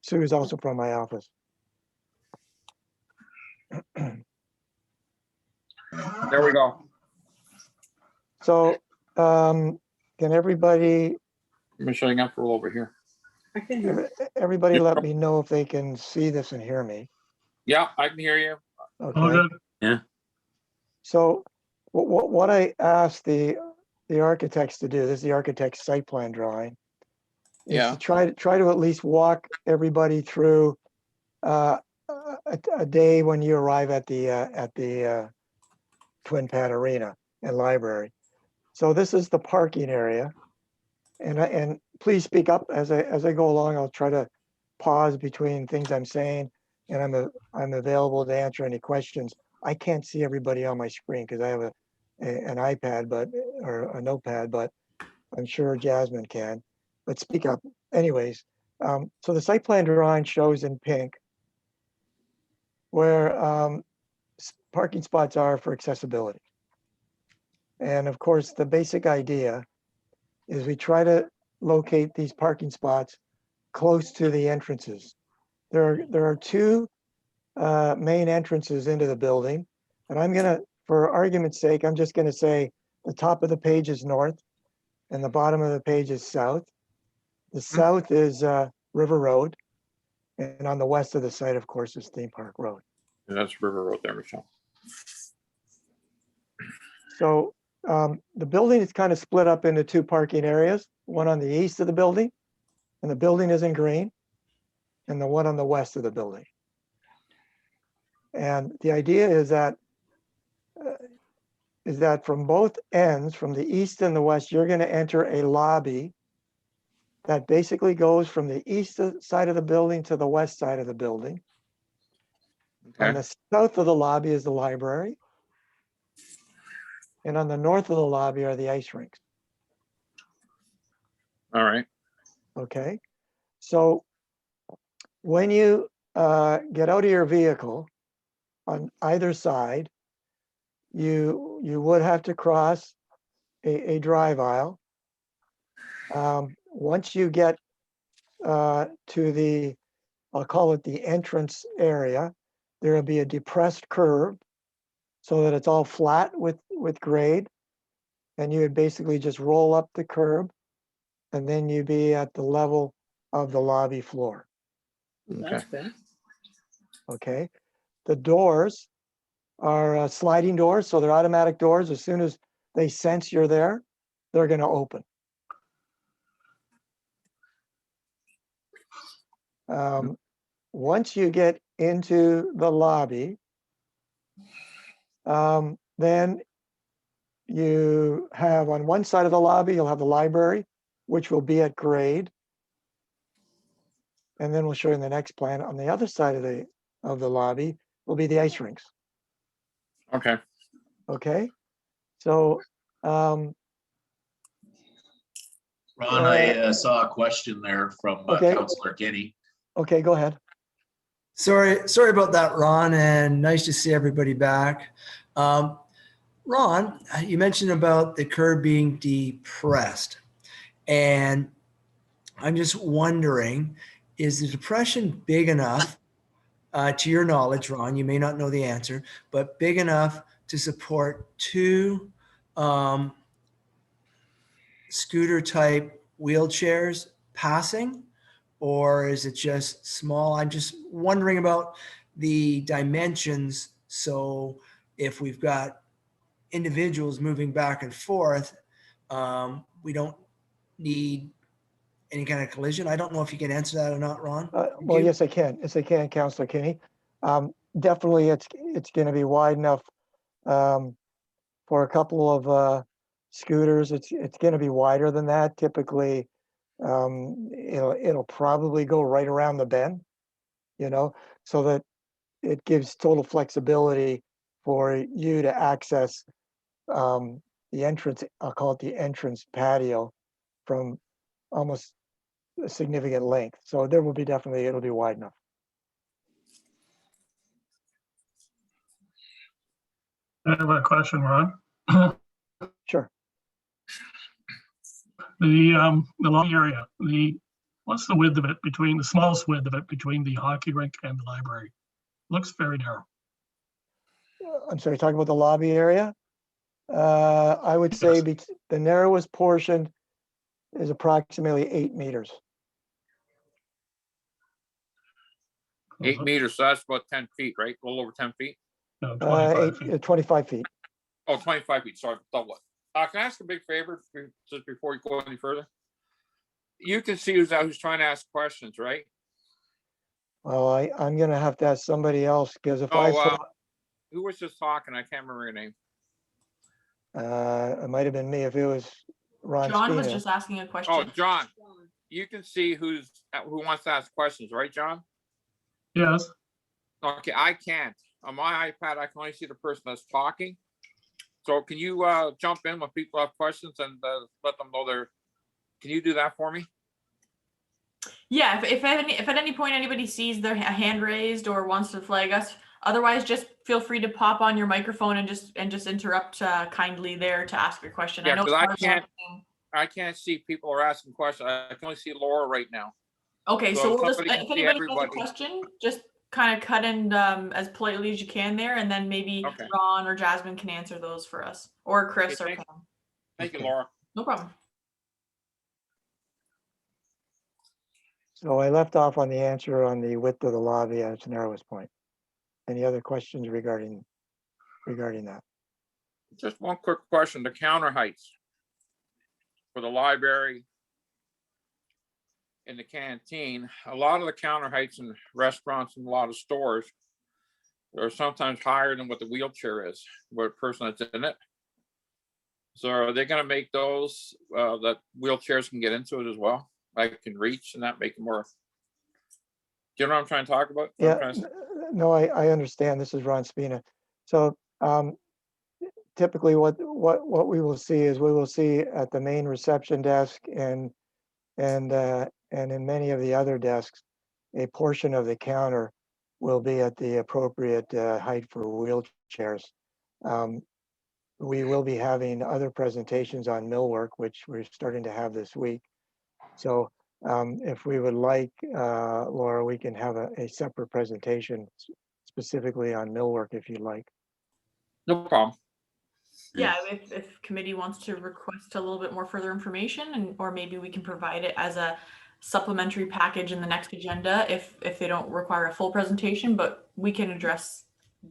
Sue is also from my office. There we go. So can everybody, I'm showing up for over here. I can hear. everybody let me know if they can see this and hear me. Yeah, I can hear you. Okay. Yeah. So what I asked the architects to do, this is the architect's site plan drawing, is Yeah. to try to at least walk everybody through a day when you arrive at the Twin Pad Arena and Library. So this is the parking area, and please speak up as I go along. I'll try to pause between things I'm saying, and I'm available to answer any questions. I can't see everybody on my screen because I have an iPad, or a notepad, but I'm sure Jasmine can. But speak up, anyways. So the site plan drawing shows in pink where parking spots are for accessibility. And of course, the basic idea is we try to locate these parking spots close to the entrances. There are two main entrances into the building. And I'm gonna, for argument's sake, I'm just gonna say the top of the page is north and the bottom of the page is south. The south is River Road. And on the west of the site, of course, is Theme Park Road. Yeah, that's River Road there, Michelle. So the building is kind of split up into two parking areas, one on the east of the building, and the building is in green, and the one on the west of the building. And the idea is that from both ends, from the east and the west, you're going to enter a lobby that basically goes from the east side of the building to the west side of the building. Okay. On the south of the lobby is the library. And on the north of the lobby are the ice rinks. All right. Okay. So when you get out of your vehicle on either side, you would have to cross a drive aisle. Once you get to the, I'll call it the entrance area, there will be a depressed curve so that it's all flat with grade. And you would basically just roll up the curb and then you'd be at the level of the lobby floor. That's fair. Okay. The doors are sliding doors, so they're automatic doors. As soon as they sense you're there, they're going to open. Once you get into the lobby, then you have on one side of the lobby, you'll have the library, which will be at grade. And then we'll show you in the next plan. On the other side of the lobby will be the ice rinks. Okay. Okay. So Ron, I saw a question there from Okay. Councillor Kenny. okay, go ahead. Sorry about that, Ron, and nice to see everybody back. Ron, you mentioned about the curb being depressed, and I'm just wondering, is the depression big enough, to your knowledge, Ron, you may not know the answer, but big enough to support two scooter type wheelchairs passing? Or is it just small? I'm just wondering about the dimensions. So if we've got individuals moving back and forth, we don't need any kind of collision. I don't know if you can answer that or not, Ron. Well, yes, I can. Yes, I can, Councillor Kinney. Definitely, it's going to be wide enough for a couple of scooters. It's going to be wider than that. Typically, it'll probably go right around the bend, so that it gives total flexibility for you to access the entrance. I'll call it the entrance patio from almost a significant length. So there will be definitely, it'll be wide enough. I have a question, Ron. Sure. The long area, what's the width of it between, the smallest width of it between the hockey rink and the library? Looks very narrow. I'm sorry, talking about the lobby area? I would say Yes. the narrowest portion is approximately 8 meters. 8 meters, so that's about 10 feet, right? A little over 10 feet. No, 25 feet. 25 feet. Oh, 25 feet, sorry, double it. Can I ask a big favor just before you go any further? You can see who's trying to ask questions, right? Well, I'm gonna have to ask somebody else, because if I Oh, saw, who was just talking? I can't remember your name. it might have been me if it was Ron John was Spina. just asking a Oh, question. John, you can see who wants to ask questions, right, John? Yes, Okay, I can't. On my iPad, I can only see the person that's talking. So can you jump in when people have questions and let them know can you do that for me? Yeah, if at any point anybody sees their hand raised or wants to flag us, otherwise just feel free to pop on your microphone and just interrupt kindly there to ask your question. Yeah, I know because it's I hard can't- watching. I can't see people are asking questions. I can only see Laura right now. Okay, So so if we'll just, somebody can if see anybody has a everybody- question, just kind of cut in as politely as you can there, and then maybe Okay. Ron or Jasmine can answer those for us, or Chris Okay, or thank- Pam. Thank you, Okay. Laura. No problem. So I left off on the answer on the width of the lobby at its narrowest point. Any other questions regarding that? Just one quick question, the counter heights for the library and the canteen. A lot of the counter heights in restaurants and a lot of stores are sometimes higher than what the wheelchair is, what a person that's in it. So are they gonna make those that wheelchairs can get into it as well? Like can reach and that make it more. Do you know what I'm trying to talk about? What I'm Yeah, trying to say? no, I understand. This is Ron Spina. So typically what we will see is we will see at the main reception desk and in many of the other desks, a portion of the counter will be at the appropriate height for wheelchairs. We will be having other presentations on millwork, which we're starting to have this week. So if we would like, Laura, we can have a separate presentation specifically on millwork if you'd like. No problem. Yeah, if committee wants to request a little bit more further information, and or maybe we can provide it as a supplementary package in the next agenda if they don't require a full presentation, but we can address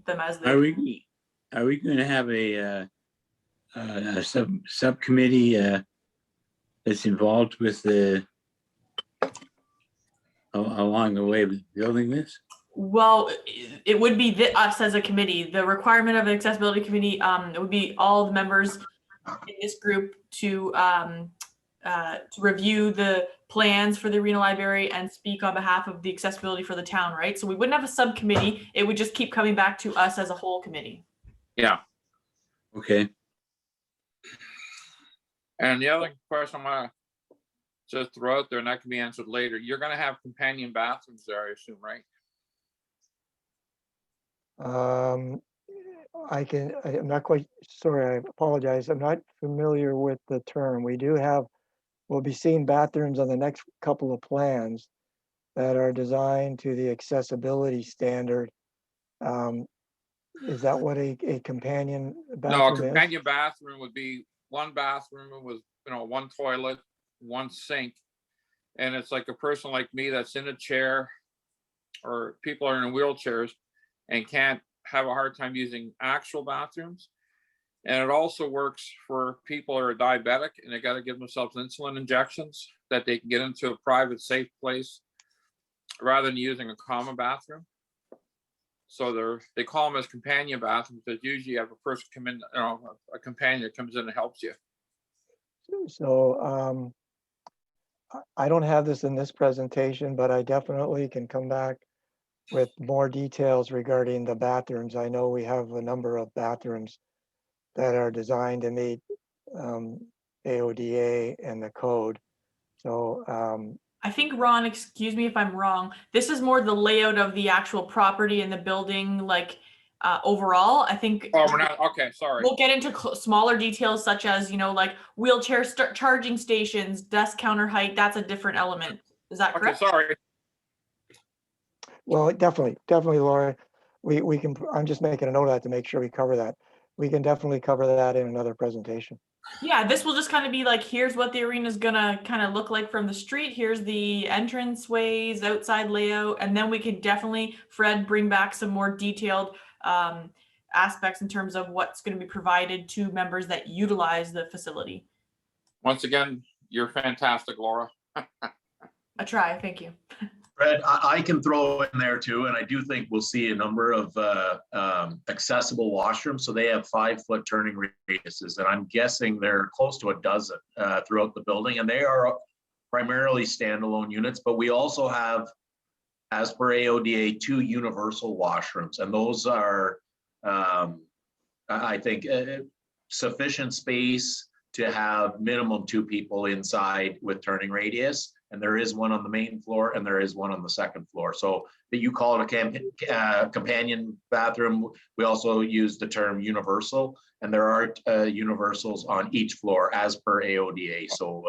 them as they. Are we going to have a subcommittee that's involved with along the way of building this? Well, it would be us as a committee. The requirement of the accessibility committee, it would be all the members in this group to review the plans for the Arena Library and speak on behalf of the accessibility for the town, right? So we wouldn't have a subcommittee. It would just keep coming back to us as a whole committee. Yeah. Okay. And the other question I'm gonna just throw out there, and that can be answered later. You're gonna have companion bathrooms there, I assume, right? I'm not quite, sorry, I apologize. I'm not familiar with the term. We'll be seeing bathrooms on the next couple of plans that are designed to the accessibility standard. Is that what a companion No, a bathroom is? companion bathroom would be one bathroom with, one toilet, one sink. And it's like a person like me that's in a chair or people are in wheelchairs and can't have a hard time using actual bathrooms. And it also works for people who are diabetic and they got to give themselves insulin injections that they can get into a private, safe place rather than using a common bathroom. So they call them as companion bathrooms, because usually you have a person come in, a companion that comes in and helps you. So I don't have this in this presentation, but I definitely can come back with more details regarding the bathrooms. I know we have a number of bathrooms that are designed to meet AODA and the code. So I think, Ron, excuse me if I'm wrong, this is more the layout of the actual property and the building, like overall, I think Oh, we're not, okay, sorry. we'll get into smaller details such as, like wheelchair charging stations, desk counter height. That's a different element. Is that Okay, correct? sorry. Well, definitely, Laura. We can, I'm just making a note of that to make sure we cover that. We can definitely cover that in another presentation. Yeah, this will just kind of be like, here's what the arena is gonna kind of look like from the street. Here's the entrance ways, outside layout, and then we can definitely, Fred, bring back some more detailed aspects in terms of what's going to be provided to members that utilize the facility. Once again, you're fantastic, Laura. A try, thank you. Fred, I can throw in there too, and I do think we'll see a number of accessible washrooms. So they have 5-foot turning radiuses, and I'm guessing they're close to a dozen throughout the building, and they are primarily standalone units. But we also have, as per AODA, 2 universal washrooms, and those are, I think, sufficient space to have minimum 2 people inside with turning radius. And there is one on the main floor and there is one on the second floor. So that you call it a companion bathroom. We also use the term universal, and there are universals on each floor as per AODA. So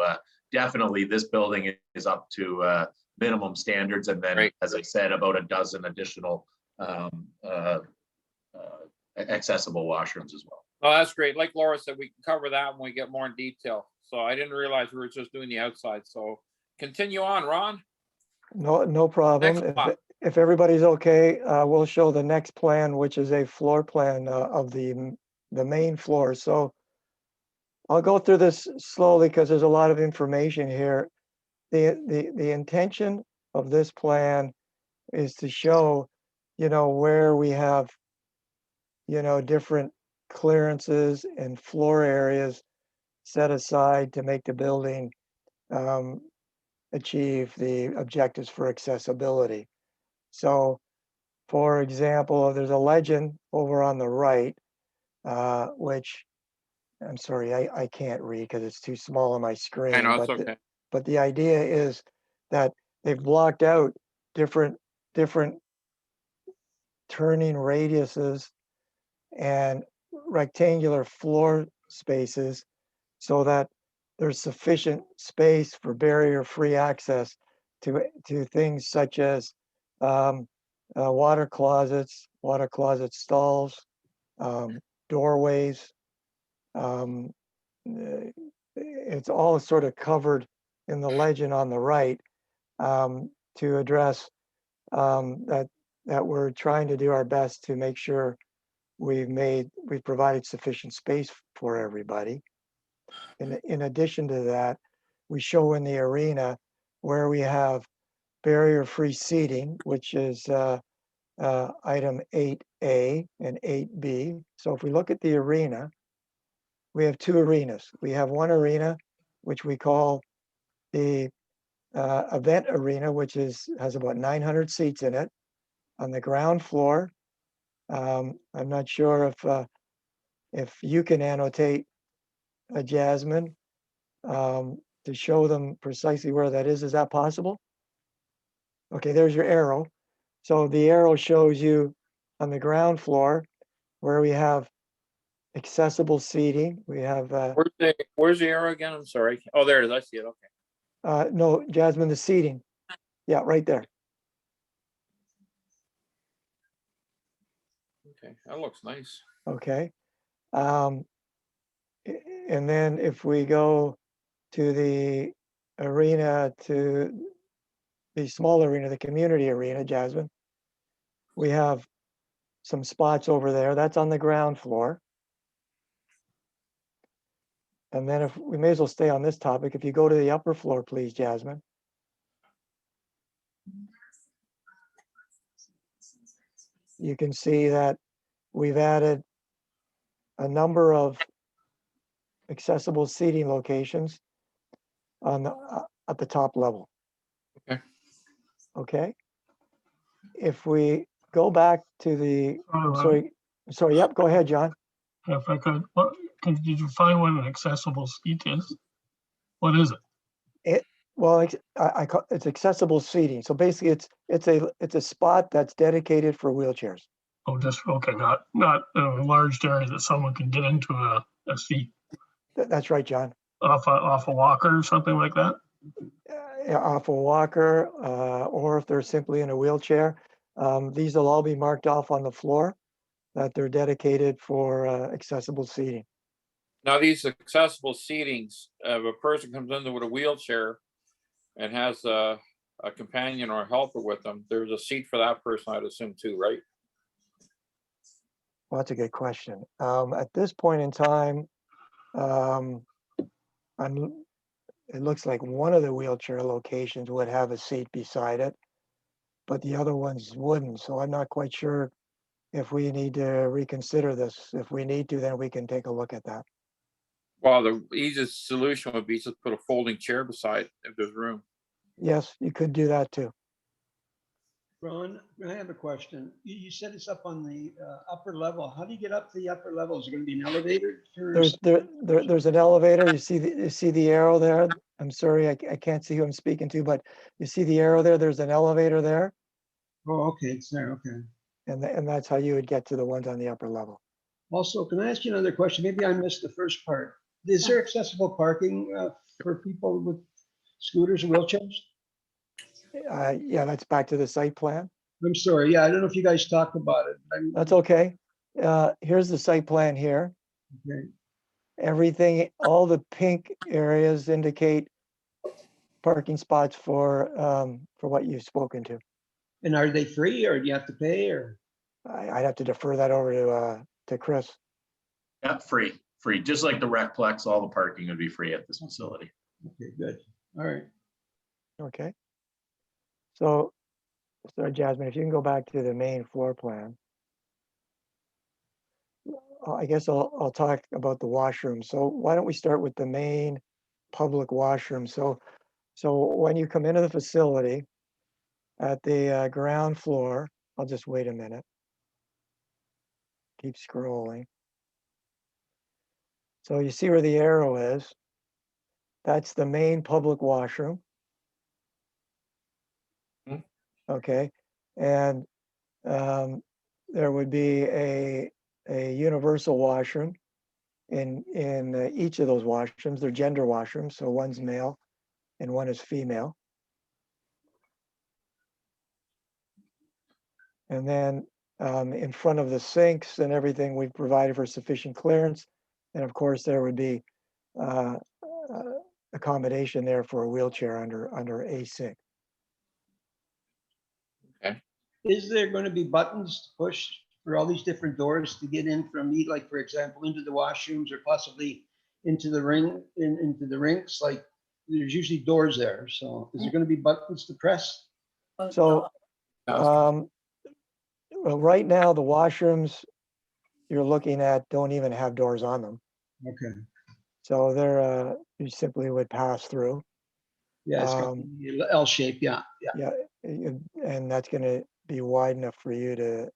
definitely this building is up to minimum standards. And then, Great. as I said, about a dozen additional accessible washrooms as well. Oh, that's great. Like Laura said, we can cover that when we get more in detail. So I didn't realize we were just doing the outside. So continue on, Ron. No problem. Next one. If everybody's okay, we'll show the next plan, which is a floor plan of the main floor. So I'll go through this slowly because there's a lot of information here. The intention of this plan is to show, where we have, different clearances and floor areas set aside to make the building achieve the objectives for accessibility. So, for example, there's a legend over on the right, which I'm sorry, I can't read because it's too small on my screen. I know, it's but okay. but the idea is that they've blocked out different turning radiuses and rectangular floor spaces so that there's sufficient space for barrier-free access to things such as water closet stalls, doorways. It's all sort of covered in the legend on the right to address that we're trying to do our best to make sure we've provided sufficient space for everybody. In addition to that, we show in the arena where we have barrier-free seating, which is item 8A and 8B. So if we look at the arena, we have 2 arenas. We have one arena, which we call the event arena, which has about 900 seats in it on the ground floor. I'm not sure if you can annotate, Jasmine, to show them precisely where that is. Is that possible? Okay, there's your arrow. So the arrow shows you on the ground floor where we have accessible seating. We have Where's the arrow again? I'm sorry. Oh, there it is. I see it. Okay. no, Jasmine, the seating. Yeah, right there. Okay, that looks nice. Okay. And then if we go to the arena, to the small arena, the community arena, Jasmine, we have some spots over there. That's on the ground floor. And then if we may as well stay on this topic, if you go to the upper floor, please, Jasmine. You can see that we've added a number of accessible seating locations on at the top level. Okay. Okay. If we go back to the, Oh, sorry, yep, go ahead, John. If I could, could you define what an accessible seat is? What is it? Well, I call it's accessible seating. So basically it's a spot that's dedicated for wheelchairs. Oh, just, okay, not a large area that someone can get into a seat That's right, John. off a walker or something like that? Yeah, off a walker, or if they're simply in a wheelchair. These will all be marked off on the floor that they're dedicated for accessible seating. Now, these accessible seatings, if a person comes in with a wheelchair and has a companion or a helper with them, there's a seat for that person, I'd assume too, right? Well, that's a good question. At this point in time, it looks like one of the wheelchair locations would have a seat beside it, but the other ones wouldn't. So I'm not quite sure if we need to reconsider this. If we need to, then we can take a look at that. Well, the easiest solution would be to put a folding chair beside if there's room. Yes, you could do that too. Ron, I have a question. You said it's up on the upper level. How do you get up to the upper level? Is it going to be an elevator? There's an elevator. You see the arrow there. I'm sorry, I can't see who I'm speaking to, but you see the arrow there. There's an elevator there, Oh, okay, it's there, okay. and that's how you would get to the ones on the upper level. Also, can I ask you another question? Maybe I missed the first part. Is there accessible parking for people with scooters and wheelchairs? Yeah, that's back to the site plan. I'm sorry, yeah, I don't know if you guys talked about it. That's okay. Here's the site plan here. Okay. Everything, all the pink areas indicate parking spots for what you've spoken to. And are they free or do you have to pay or? I'd have to defer that over to Chris. Yeah, free, just like the Recplex, all the parking would be free at this facility. Okay, good. All right. Okay. So, Jasmine, if you can go back to the main floor plan. I guess I'll talk about the washroom. So why don't we start with the main public washroom? So when you come into the facility at the ground floor, I'll just wait a minute. Keep scrolling. So you see where the arrow is. That's the main public washroom. Okay, and there would be a universal washroom in each of those washrooms. They're gender washrooms, so one's male and one is female. And then in front of the sinks and everything, we've provided for sufficient clearance. And of course, there would be accommodation there for a wheelchair under a sink. Is there going to be buttons to push for all these different doors to get in from, like, for example, into the washrooms or possibly into the into the rinks? Like, there's usually doors there. So is there going to be buttons to press? So, well, right now, the washrooms you're looking at don't even have doors on them. Okay. So they're, you simply would pass through. Yeah, it's got the L shape. Yeah. Yeah. Yeah, and that's going to be wide enough for you to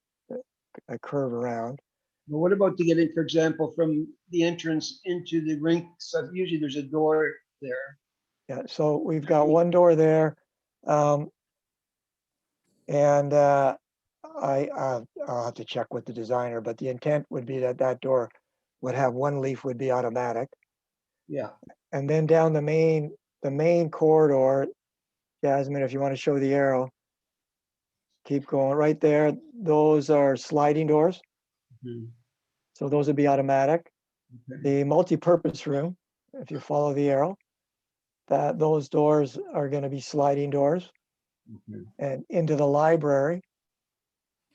curve around. But what about to get in, for example, from the entrance into the rink? So usually there's a door there. Yeah, so we've got one door there. And I'll have to check with the designer, but the intent would be that that door would have one leaf would be automatic. Yeah. And then down the main corridor, Jasmine, if you want to show the arrow, keep going right there. Those are sliding doors. Mhm. So those would be automatic. Okay. The multi-purpose room, if you follow the arrow, those doors are going to be sliding doors. Okay. And into the library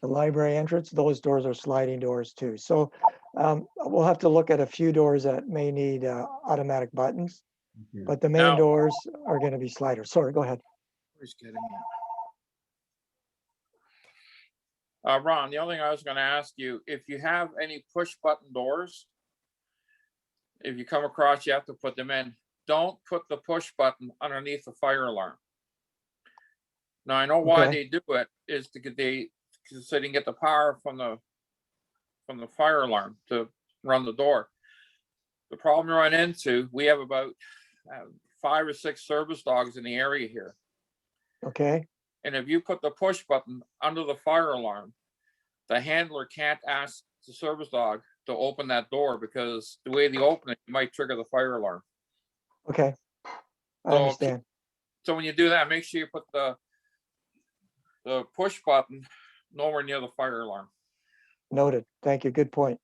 entrance, those doors are sliding doors too. So we'll have to look at a few doors that may need automatic buttons, Okay. but the main Now- doors are going to be sliders. Sorry, go ahead. Where's getting at? Ron, the only thing I was going to ask you, if you have any push button doors, if you come across, you have to put them in. Don't put the push button underneath the fire alarm. Now, I know why Okay. they do it is so they can get the power from the fire alarm to run the door. The problem you run into, we have about 5 or 6 service dogs in the area here. Okay. And if you put the push button under the fire alarm, the handler can't ask the service dog to open that door because the way they open it, you might trigger the fire alarm. Okay, I So- understand. So when you do that, make sure you put the push button nowhere near the fire alarm. Noted. Thank you. Good point.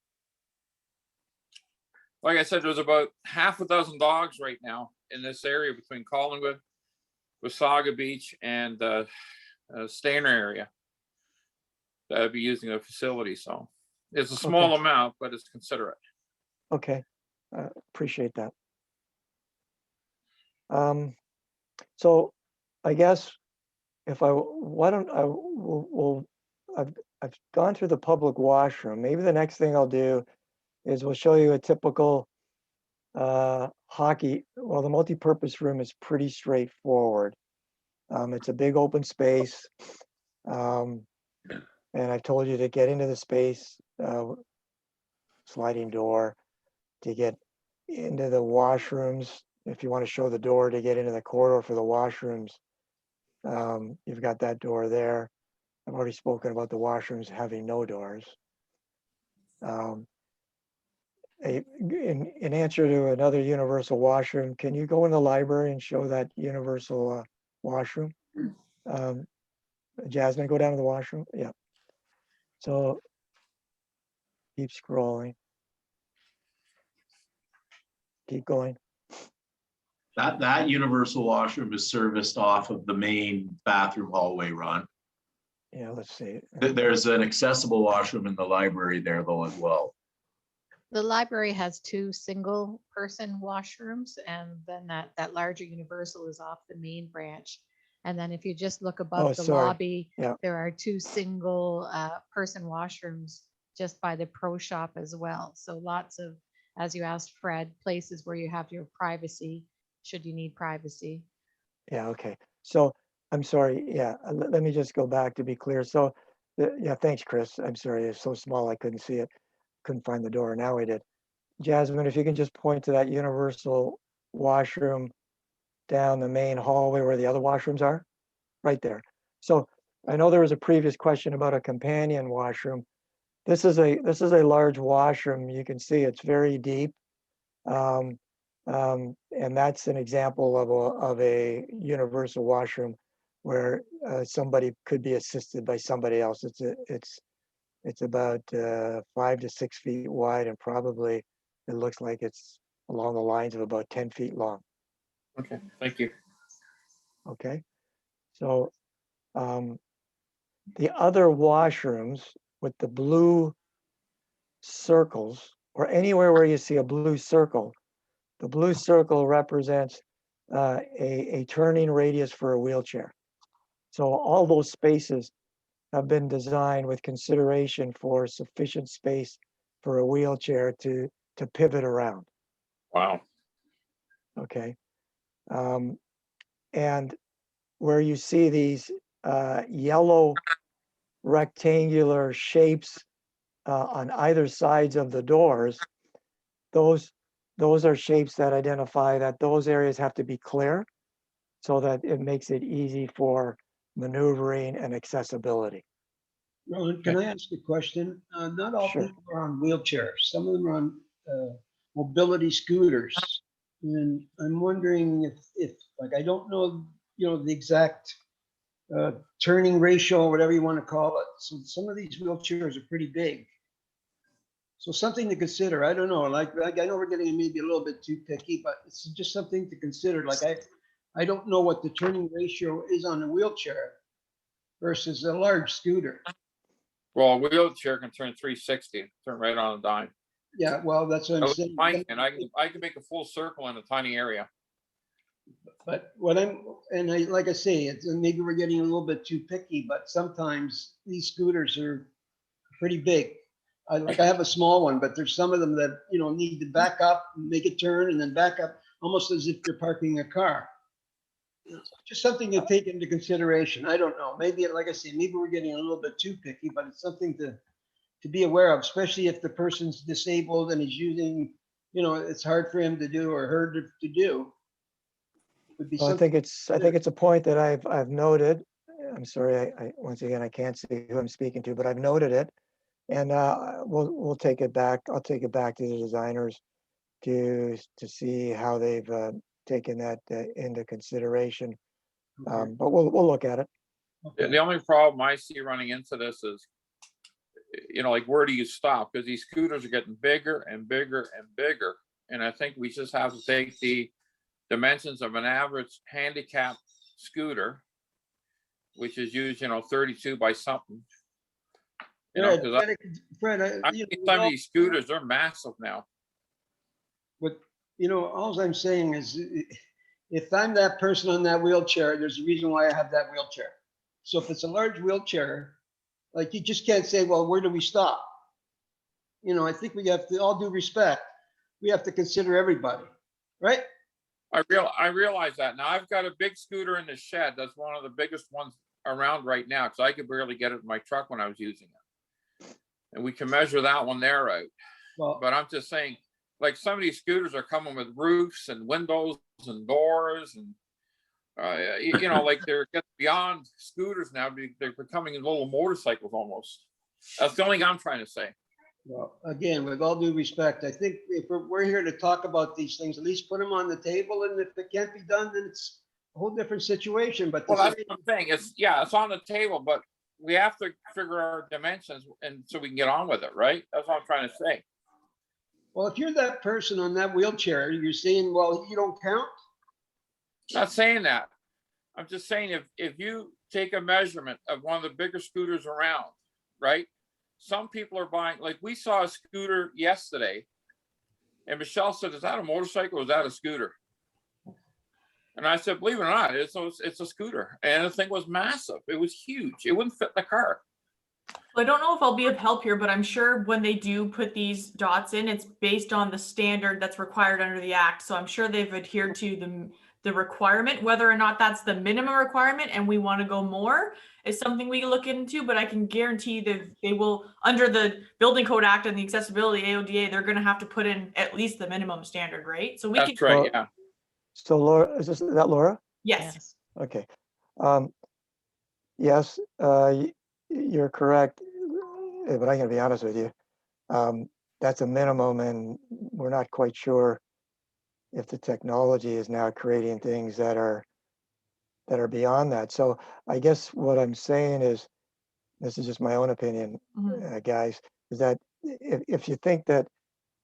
Like I said, there's about half a dozen dogs right now in this area between Collingwood, Wasaga Beach, and Stainer area that would be using the facility. So it's a small Okay. amount, but it's considerate. Okay, appreciate that. So I guess if why don't I, I've gone through the public washroom. Maybe the next thing I'll do is we'll show you a typical hockey. Well, the multi-purpose room is pretty straightforward. It's a big open space. And I've told you to get into the space, sliding door to get into the washrooms. If you want to show the door to get into the corridor for the washrooms, you've got that door there. I've already spoken about the washrooms having no doors. In answer to another universal washroom, can you go in the library and show that universal washroom? Jasmine, go down to the washroom. Yeah. So keep scrolling. Keep going. That universal washroom is serviced off of the main bathroom hallway, Ron. Yeah, let's see. There's an accessible washroom in the library there though as well. The library has 2 single-person washrooms, and then that larger universal is off the main branch. And then if you just look above the sorry. lobby, Yeah. there are 2 single person washrooms just by the pro shop as well. So lots of, as you asked Fred, places where you have your privacy, should you need privacy. Yeah, okay. So I'm sorry. Yeah, let me just go back to be clear. So, yeah, thanks, Chris. I'm sorry. It's so small I couldn't see it. Couldn't find the door. Now we did. Jasmine, if you can just point to that universal washroom down the main hallway where the other washrooms are, right there. So I know there was a previous question about a companion washroom. This is a large washroom. You can see it's very deep. And that's an example of a universal washroom where somebody could be assisted by somebody else. It's about 5 to 6 feet wide, and probably it looks like it's along the lines of about 10 feet long. Okay, thank you. Okay, so the other washrooms with the blue circles, or anywhere where you see a blue circle, the blue circle represents a turning radius for a wheelchair. So all those spaces have been designed with consideration for sufficient space for a wheelchair to pivot around. Wow. Okay. And where you see these yellow rectangular shapes on either sides of the doors, those are shapes that identify that those areas have to be clear so that it makes it easy for maneuvering and accessibility. Ron, can I ask a question? Not all Sure. people are on wheelchairs. Some of them are on mobility scooters. And I'm wondering if like, I don't know, the exact turning ratio or whatever you want to call it. So some of these wheelchairs are pretty big. So something to consider. I don't know, like I know we're getting maybe a little bit too picky, but it's just something to consider. Like I don't know what the turning ratio is on a wheelchair versus a large scooter. Well, a wheelchair can turn 360, turn right on a dime. Yeah, well, that's what I'm saying. And I can make a full circle in a tiny area. But like I say, it's, and maybe we're getting a little bit too picky, but sometimes these scooters are pretty big. I have a small one, but there's some of them that, need to back up, make a turn and then back up almost as if you're parking a car. Just something to take into consideration. I don't know. Maybe, like I say, maybe we're getting a little bit too picky, but it's something to be aware of, especially if the person's disabled and is using, it's hard for him to do or her to do. Would be Well, I something. think it's a point that I've noted. I'm sorry, I once again I can't see who I'm speaking to, but I've noted it. And we'll take it back. I'll take it back to the designers to see how they've taken that into consideration. But we'll look at it. The only problem I see running into this is, like, where do you stop? Because these scooters are getting bigger and bigger and bigger. And I think we just have to take the dimensions of an average handicap scooter, which is used, 32 by something. Fred, I see some of these scooters, they're massive now. but all I'm saying is, if I'm that person on that wheelchair, there's a reason why I have that wheelchair. So if it's a large wheelchair, like, you just can't say, well, where do we stop? I think we have to, all due respect, we have to consider everybody, right? I realize that. Now I've got a big scooter in the shed. That's one of the biggest ones around right now, because I could barely get it in my truck when I was using it. And we can measure that one there out. Well, But I'm just saying, like, some of these scooters are coming with roofs and windows and doors, and like, they're getting beyond scooters now. They're becoming little motorcycles almost. That's the only thing I'm trying to say. well, again, with all due respect, I think if we're here to talk about these things, at least put them on the table. And if it can't be done, then it's a whole different situation. But Well, that's what I'm saying. It's on the table, but we have to figure our dimensions, and so we can get on with it, right? That's what I'm trying to say. well, if you're that person on that wheelchair, you're saying, well, you don't count. Not saying that. I'm just saying, if you take a measurement of one of the bigger scooters around, right? Some people are buying, like, we saw a scooter yesterday, and Michelle said, "Is that a motorcycle or is that a scooter?" And I said, "Believe it or not, it's a scooter." And the thing was massive. It was huge. It wouldn't fit in the car. I don't know if I'll be of help here, but I'm sure when they do put these dots in, it's based on the standard that's required under the act. So I'm sure they've adhered to the requirement. Whether or not that's the minimum requirement and we want to go more is something we can look into, but I can guarantee that they will, under the Building Code Act and the Accessibility AODA, they're going to have to put in at least the minimum standard, right? So we That's can, right, yeah. So Laura, is that Laura? yes. Okay. Yes, you're correct, but I'm gonna be honest with you. That's a minimum, and we're not quite sure if the technology is now creating things that are beyond that. So I guess what I'm saying is, this is just my own opinion, guys, is that if you think that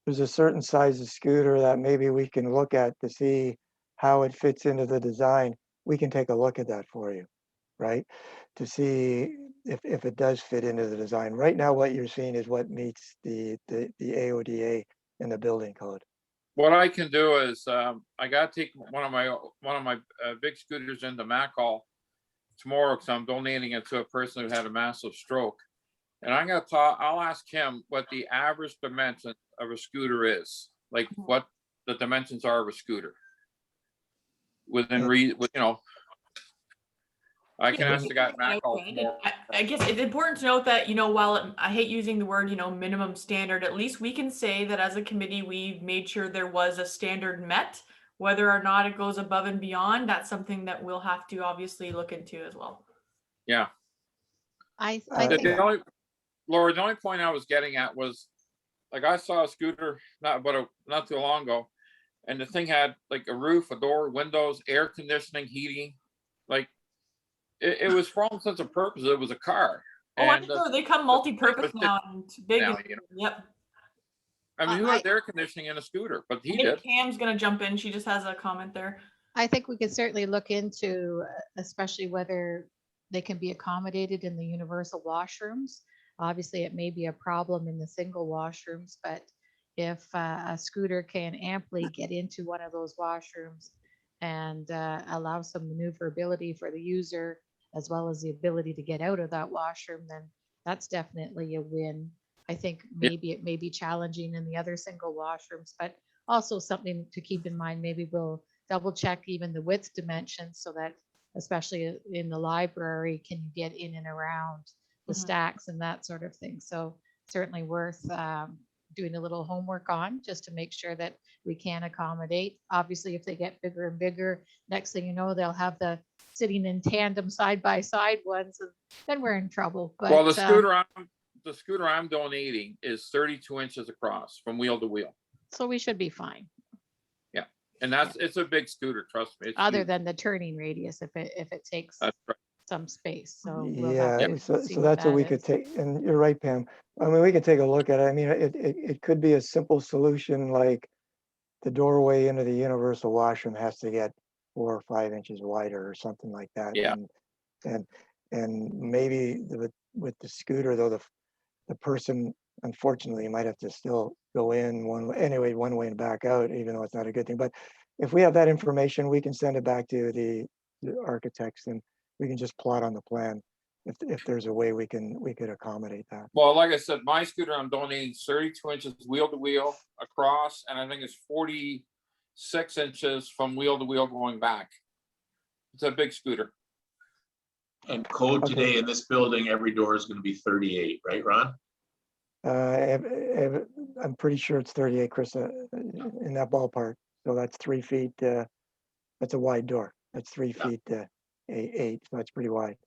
there's a certain size of scooter that maybe we can look at to see how it fits into the design, we can take a look at that for you, right? To see if it does fit into the design. Right now, what you're seeing is what meets the AODA and the building code. What I can do is, I gotta take one of my big scooters into Macall tomorrow, because I'm donating it to a person who had a massive stroke. And I'll ask him what the average dimension of a scooter is, like what the dimensions are of a scooter. I can ask the guy at Macall tomorrow. I guess it's important to note that, while I hate using the word, minimum standard, at least we can say that as a committee, we made sure there was a standard met. Whether or not it goes above and beyond, that's something that we'll have to obviously look into as well. Yeah. I The think Laura, the only point I was getting at was, like, I saw a scooter not too long ago, and the thing had like a roof, a door, windows, air conditioning, heating. Like, it was for all intents and purposes, it was a car. Oh, I'm sure they come multi-purpose now and big. Now, Yep. I mean, who has air conditioning in a scooter? But he I think did. Cam's gonna jump in. She just has a comment there. I think we could certainly look into, especially whether they can be accommodated in the universal washrooms. Obviously, it may be a problem in the single washrooms, but if a scooter can amply get into one of those washrooms and allow some maneuverability for the user, as well as the ability to get out of that washroom, then that's definitely a win. I think maybe it may be challenging in the other single washrooms, but also something to keep in mind. Maybe we'll double check even the width dimensions, so that especially in the library, can you get in and around the stacks and that sort of thing. So certainly worth doing a little homework on, just to make sure that we can accommodate. Obviously, if they get bigger and bigger, next thing you know, they'll have the sitting in tandem side by side ones, and then we're in trouble. But Well, the scooter I'm the scooter I'm donating is 32 inches across from wheel to wheel. So we should be fine, And it's a big scooter, trust me. It's other huge. than the turning radius if it takes That's right. some space. So we'll have Yeah, to so see that's what that we could is. take, and you're right, Pam. I mean, we could take a look at it. I mean, it could be a simple solution, like the doorway into the universal washroom has to get 4 or 5 inches wider or something like that. Yeah. And maybe with the scooter though, the person unfortunately might have to still go in one way and back out, even though it's not a good thing. But if we have that information, we can send it back to the architects and we can just plot on the plan if there's a way we could accommodate that. Well, like I said, my scooter I'm donating is 32 inches wheel to wheel across, and I think it's 46 inches from wheel to wheel going back. It's a big scooter. And code Okay. today in this building, every door is going to be 38, right, Ron? I'm pretty sure it's 38, Chris, in that ballpark. So that's 3 feet. That's a wide door. That's 3 Yeah. feet 8. So that's pretty wide.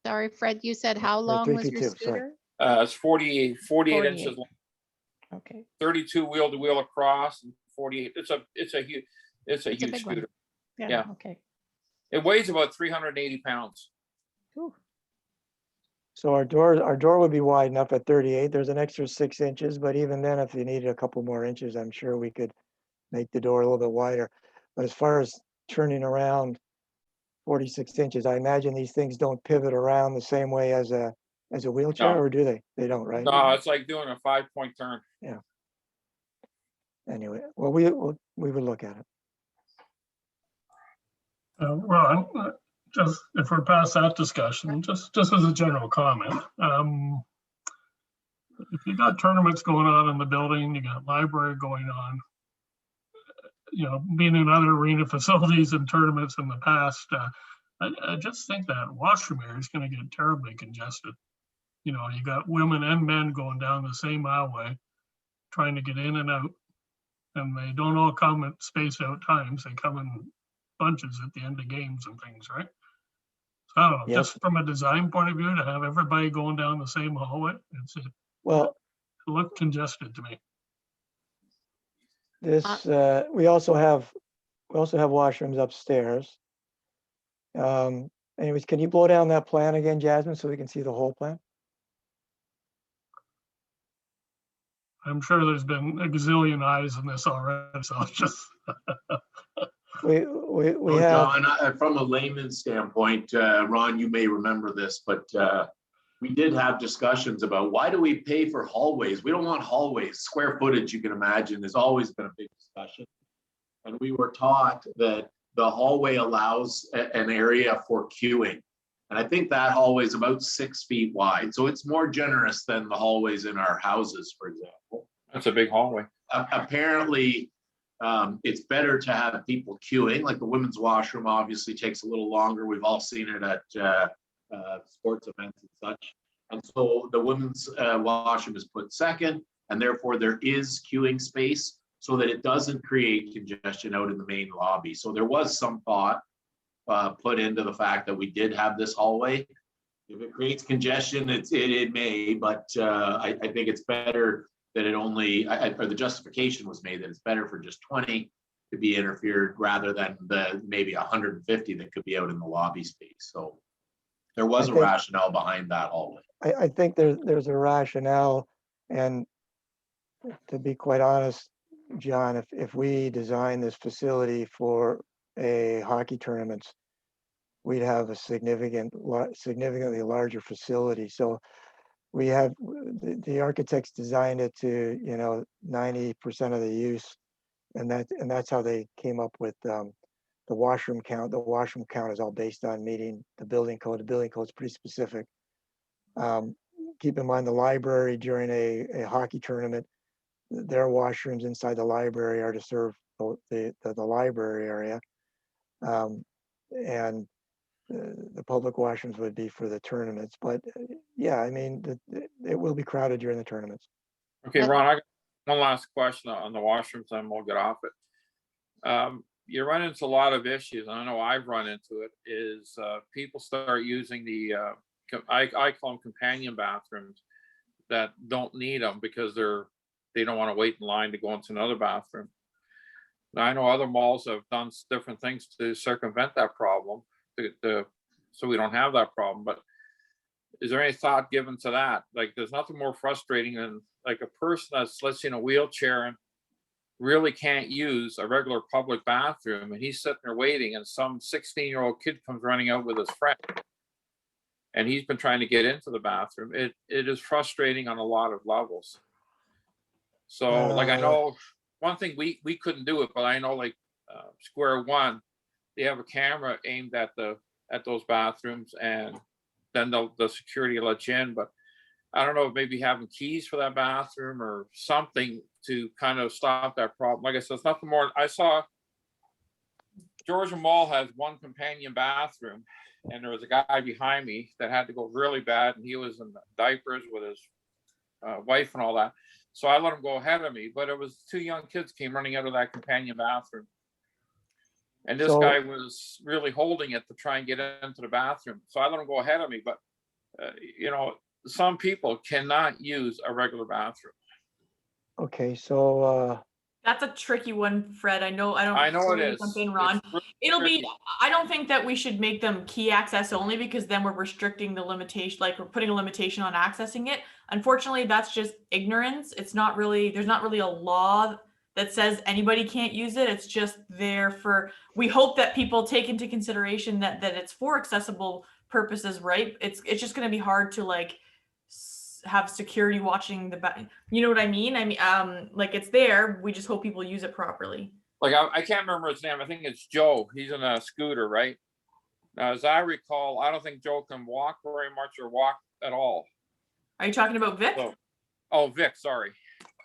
Sorry, Fred, you said how Or long 3 was feet your 2, sorry. scooter? It's 48 inches 48. long, Okay, 32 wheel to wheel across, and 48. It's a huge It's a huge big one. scooter. yeah, Yeah. okay. It weighs about 380 pounds. Whew. So our door would be wide enough at 38. There's an extra 6 inches, but even then, if you needed a couple more inches, I'm sure we could make the door a little bit wider. But as far as turning around 46 inches, I imagine these things don't pivot around the same way as a wheelchair, No. or do they? They don't, right? No, it's like doing a 5-point turn. Anyway, well, we would look at it. Ron, just if we're past that discussion, just as a general comment, if you got tournaments going on in the building, you got library going on, being in other arena facilities and tournaments in the past, I just think that washroom area is going to get terribly congested. You got women and men going down the same aisleway, trying to get in and out, and they don't all come at spaced out times. They come in bunches at the end of games and things, right? So I don't know, Yes. just from a design point of view, to have everybody going down the same hallway, it Well, looked congested to me. this we also have washrooms upstairs. Anyways, can you blow down that plan again, Jasmine, so we can see the whole plan? I'm sure there's been a gazillion eyes in this already, so it's just. We Well, have. John, from a layman's standpoint, Ron, you may remember this, but we did have discussions about why do we pay for hallways? We don't want hallways. Square footage, you can imagine, has always been a big discussion. And we were taught that the hallway allows an area for queuing. And I think that hallway is about 6 feet wide. So it's more generous than the hallways in our houses, for example. That's a big hallway. Apparently, it's better to have people queuing, like the women's washroom obviously takes a little longer. We've all seen it at sports events and such. And so the women's washroom is put second, and therefore there is queuing space so that it doesn't create congestion out in the main lobby. So there was some thought put into the fact that we did have this hallway. If it creates congestion, it may, but I think it's better that it only, or the justification was made that it's better for just 20 to be interfered rather than the maybe 150 that could be out in the lobby space. So there was a rationale behind that hallway. I think there's a rationale, and to be quite honest, John, if we design this facility for a hockey tournament, we'd have a significantly larger facility. So we have the architects designed it to 90% of the use, and that's how they came up with the washroom count. The washroom count is all based on meeting the building code. The building code is pretty specific. Keep in mind the library during a hockey tournament, their washrooms inside the library are to serve the library area, and the public washrooms would be for the tournaments. But yeah, I mean, it will be crowded during the tournaments. Okay, Ron, I got one last question on the washrooms, and we'll get off it. You run into a lot of issues, and I know I've run into it, is people start using the, I call them companion bathrooms, that don't need them because they don't want to wait in line to go into another bathroom. Now, I know other malls have done different things to circumvent that problem, so we don't have that problem. But is there any thought given to that? Like, there's nothing more frustrating than like a person that's, let's say, in a wheelchair and really can't use a regular public bathroom, and he's sitting there waiting, and some 16-year-old kid comes running out with his friend, and he's been trying to get into the bathroom. It is frustrating on a lot of levels. So, like, I know one thing we couldn't do it, but I know, like, Square One, they have a camera aimed at those bathrooms, and then the security will let you in. But I don't know, maybe having keys for that bathroom or something to kind of stop that problem. Like I said, it's nothing more. I saw Georgia Mall has one companion bathroom, and there was a guy behind me that had to go really bad, and he was in diapers with his wife and all that. So I let him go ahead of me, but it was two young kids came running out of that companion bathroom. And this guy was really holding it to try and get into the bathroom. So I let him go ahead of me, but you know, some people cannot use a regular bathroom. Okay, so That's a tricky one, Fred. I know it is. Something, Ron. It's really It'll be, tricky. I don't think that we should make them key access only, because then we're restricting the limitation, like we're putting a limitation on accessing it. Unfortunately, that's just ignorance. It's not really, there's not really a law that says anybody can't use it. It's just there for, we hope that people take into consideration that it's for accessible purposes, right? It's just going to be hard to like have security watching the back. You know what I mean? I mean, like, it's there. We just hope people use it properly. Like, I can't remember his name. I think it's Joe. He's in a scooter, right? Now, as I recall, I don't think Joe can walk very much or walk at all. Are you talking about Vic? So, oh, Vic, sorry.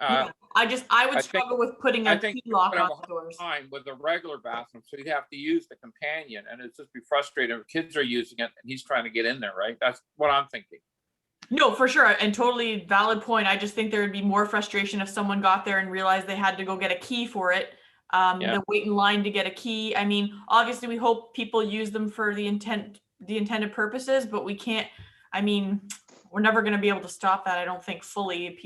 Yeah. I would I struggle with putting I a think key lock would have on a the doors. time with the regular bathroom, so he'd have to use the companion, and it'd just be frustrating if kids are using it and he's trying to get in there, right? That's what I'm thinking. No, for sure. And totally valid point. I just think there would be more frustration if someone got there and realized they had to go get a key for it. The wait in line to get a key. I mean, obviously we hope people use them for the intended purposes, but we can't, I mean, we're never going to be able to stop that. I don't think fully.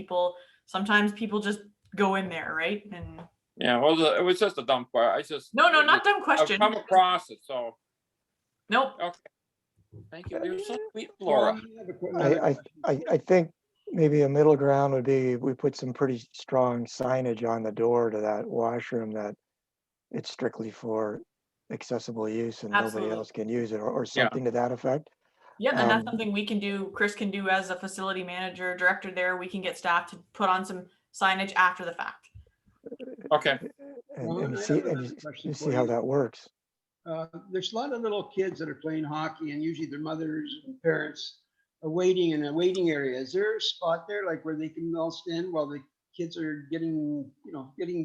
Sometimes people just go in there, right? And yeah, well, it was just a dumb question. no, not dumb question. I've come across it, so. Nope. Okay. Thank you. You're so sweet, Laura. I think maybe a middle ground would be we put some pretty strong signage on the door to that washroom that it's strictly for accessible use and Absolutely. nobody else can use it, or something to that effect. Yeah, then that's something we can do. Chris can do as a facility manager, director there. We can get staff to put on some signage after the fact. Okay. And you see how that works. There's a lot of little kids that are playing hockey, and usually their mothers and parents are waiting in a waiting area. Is there a spot there, like where they can all stand while the kids are getting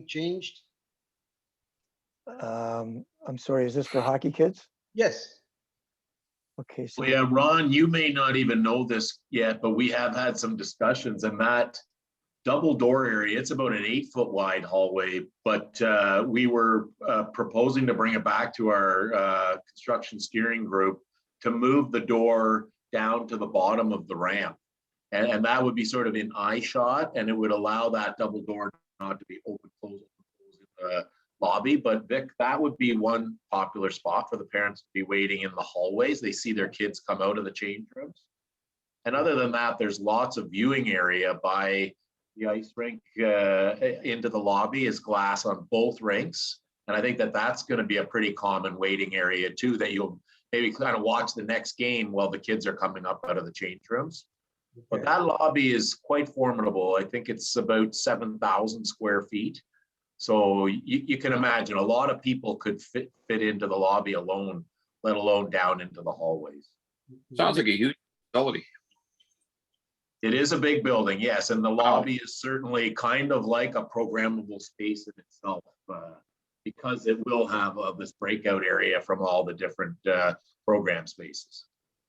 changed? I'm sorry, is this for hockey kids? Yes. Okay, so Well, yeah, Ron, you may not even know this yet, but we have had some discussions, and that double door area, it's about an 8-foot wide hallway, but we were proposing to bring it back to our construction steering group to move the door down to the bottom of the ramp. And that would be sort of in eye shot, and it would allow that double door not to be open, close in the lobby. But Vic, that would be one popular spot for the parents to be waiting in the hallways. They see their kids come out of the change rooms. And other than that, there's lots of viewing area by the ice rink into the lobby is glass on both rinks. And I think that that's going to be a pretty common waiting area too, that you'll maybe kind of watch the next game while the kids are coming up out of the change rooms. But that lobby is quite formidable. I think it's about 7,000 square feet. So you can imagine a lot of people could fit into the lobby alone, let alone down into the hallways. Sounds like a huge facility. It is a big building, yes, and the lobby is certainly kind of like a programmable space in itself, because it will have this breakout area from all the different program spaces.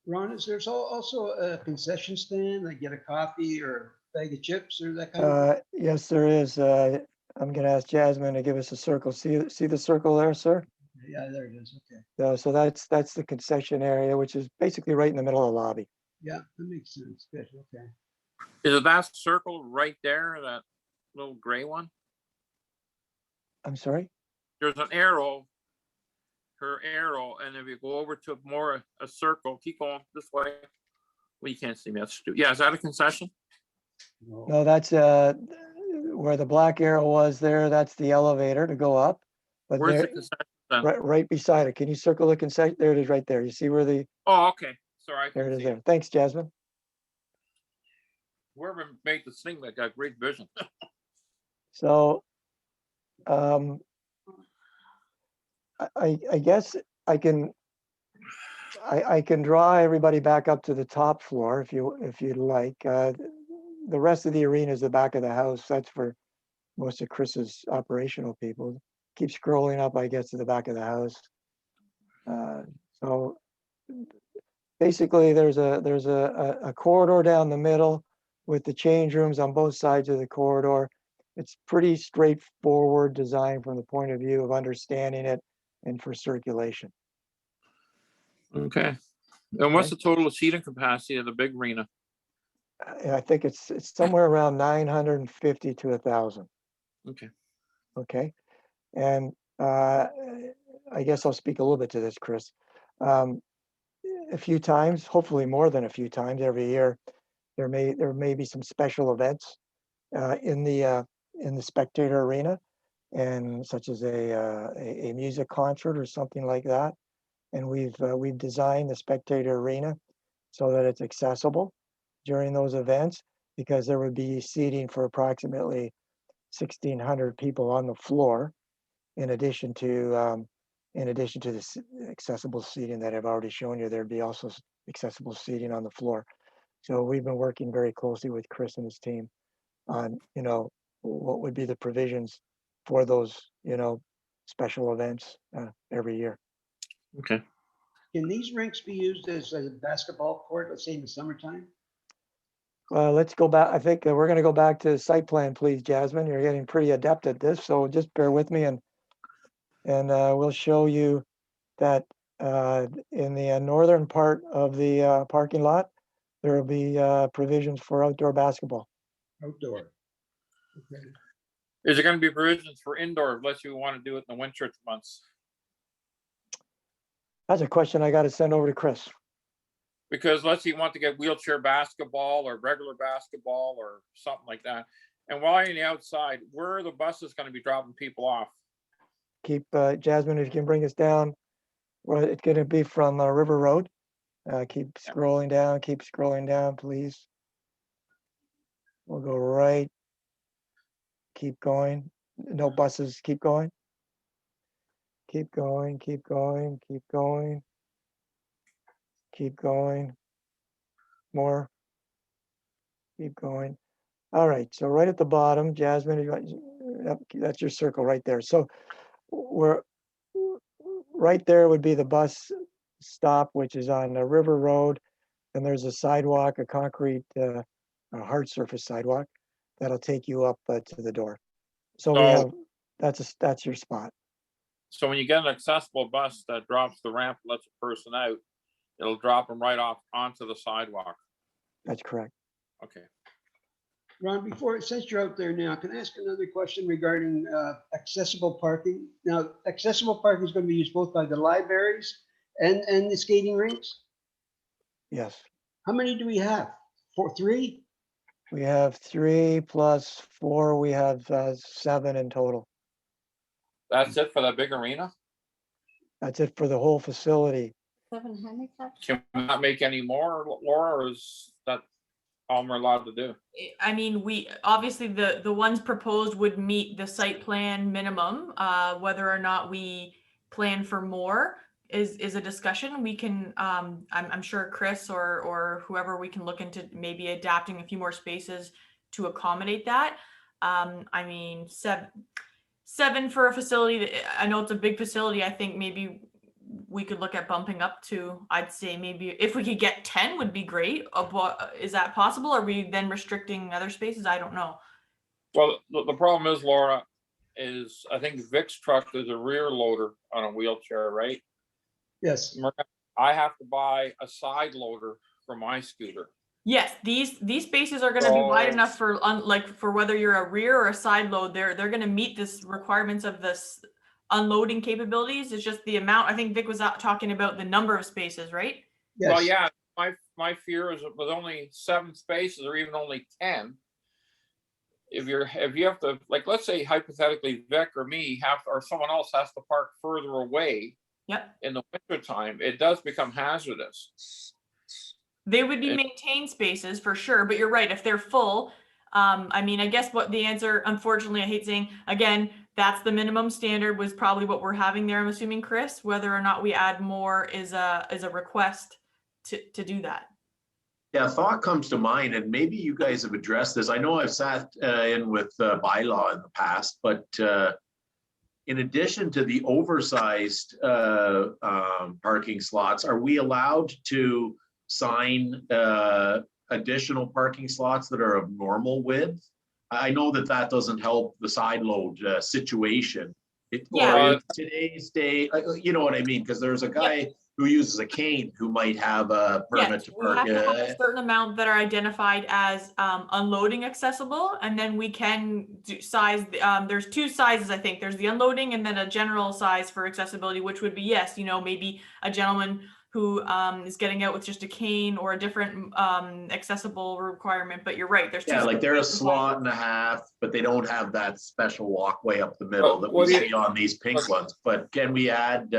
Ron, is there's also a concession stand, like get a coffee or a bag of chips or that kind of? Yes, there is. I'm going to ask Jasmine to give us a circle. See the circle there, sir? Yeah, there it is. Okay. So that's the concession area, which is basically right in the middle of the lobby. Yeah, that makes sense. Good. Okay. Is it that circle right there, that little gray one? I'm sorry? There's an arrow, her arrow, and if you go over to more a circle, keep going this way. Well, you can't see me. That's stupid. Yeah, is that a concession? No, that's where the black arrow was there. That's the elevator to go up. But Where's the there, concession then? right beside it. Can you circle the concession? There it is right there. You see where the, Oh, okay. Sorry, I there can it is see there. it. Thanks, Jasmine. Whoever made this thing, that got great vision. So I guess I can draw everybody back up to the top floor if you'd like. The rest of the arena is the back of the house. That's for most of Chris's operational people. Keep scrolling up, I guess, to the back of the house. So basically, there's a corridor down the middle with the change rooms on both sides of the corridor. It's pretty straightforward design from the point of view of understanding it and for circulation. Okay. And what's Okay. the total seating capacity of the big arena? I think it's somewhere around 950 to 1,000. Okay. Okay. And I guess I'll speak a little bit to this, Chris. A few times, hopefully more than a few times every year, there may be some special events in the spectator arena, and such as a music concert or something like that. And we've designed the spectator arena so that it's accessible during those events, because there would be seating for approximately 1,600 people on the floor, in addition to the accessible seating that I've already shown you. There'd be also accessible seating on the floor. So we've been working very closely with Chris and his team on, what would be the provisions for those, special events every year. Okay. Can these rinks be used as a basketball court, let's say in the summertime? Let's go back. I think we're going to go back to site plan, please, Jasmine. You're getting pretty adept at this, so just bear with me, and we'll show you that in the northern part of the parking lot, there will be provisions for outdoor basketball. Outdoor. Okay. Is there going to be provisions for indoor unless you want to do it in the winter months? That's a question I got to send over to Chris. Because let's say you want to get wheelchair basketball or regular basketball or something like that. And while you're on the outside, where are the buses going to be dropping people off? Keep Jasmine, if you can bring us down. Well, it's going to be from River Road. Keep scrolling down, please. We'll go right. Keep going. No buses. Keep going. Keep going. Keep going. Keep going. Keep going. More. Keep going. All right. So right at the bottom, Jasmine, yep, that's your circle right there. So we're right there would be the bus stop, which is on the River Road. And there's a sidewalk, a concrete, a hard surface sidewalk that'll take you up to the door. So we have, that's your spot. So when you get an accessible bus that drops the ramp, lets a person out, it'll drop them right off onto the sidewalk. That's correct. Okay. Ron, since you're out there now, can I ask another question regarding accessible parking? Now, accessible parking is going to be used both by the libraries and the skating rinks? Yes. How many do we have? Three? We have 3 plus 4. We have 7 in total. That's it for that big arena? That's it for the whole facility. 7 handicaps? Can we not make any more, Laura, or is that all we're allowed to do? I mean, we obviously the ones proposed would meet the site plan minimum. Whether or not we plan for more is a discussion. We can I'm sure Chris or whoever, we can look into maybe adapting a few more spaces to accommodate that. I mean, seven for a facility. I know it's a big facility. I think maybe we could look at bumping up to, I'd say maybe if we could get 10 would be great. Is that possible? Are we then restricting other spaces? I don't know. Well, the problem is, Laura, is I think Vic's truck is a rear loader on a wheelchair, right? Yes. I have to buy a side loader for my scooter. Yes, these spaces are gonna be wide So- enough for like for whether you're a rear or a side load, they're gonna meet this requirements of this unloading capabilities. It's just the amount. I think Vic was talking about the number of spaces, right? Well, Yes. yeah, my fear is that with only 7 spaces or even only 10, if you have to, like, let's say hypothetically Vic or me or someone else has to park further away Yep. in the winter time, it does become hazardous. They would be It- maintained spaces for sure, but you're right. If they're full, I mean, I guess what the answer, unfortunately, I hate saying again, that's the minimum standard was probably what we're having there. I'm assuming, Chris, whether or not we add more is a request to do that. Yeah, a thought comes to mind, and maybe you guys have addressed this. I know I've sat in with bylaw in the past, but in addition to the oversized parking slots, are we allowed to sign additional parking slots that are of normal width? I know that that doesn't help the side load situation. Yeah. Or in today's day, you know what I mean? Because there's a guy who uses a cane who might have a permit Yes, to we park. have to have a certain amount that are identified as unloading accessible, and then we can do size. There's 2 sizes, I think. There's the unloading and then a general size for accessibility, which would be, yes, maybe a gentleman who is getting out with just a cane or a different accessible requirement. But you're right. There's 2 Yeah, like they're a sizes. slot and a half, but they don't have that special walkway up the middle that we what do you- see on these pink ones. But can we add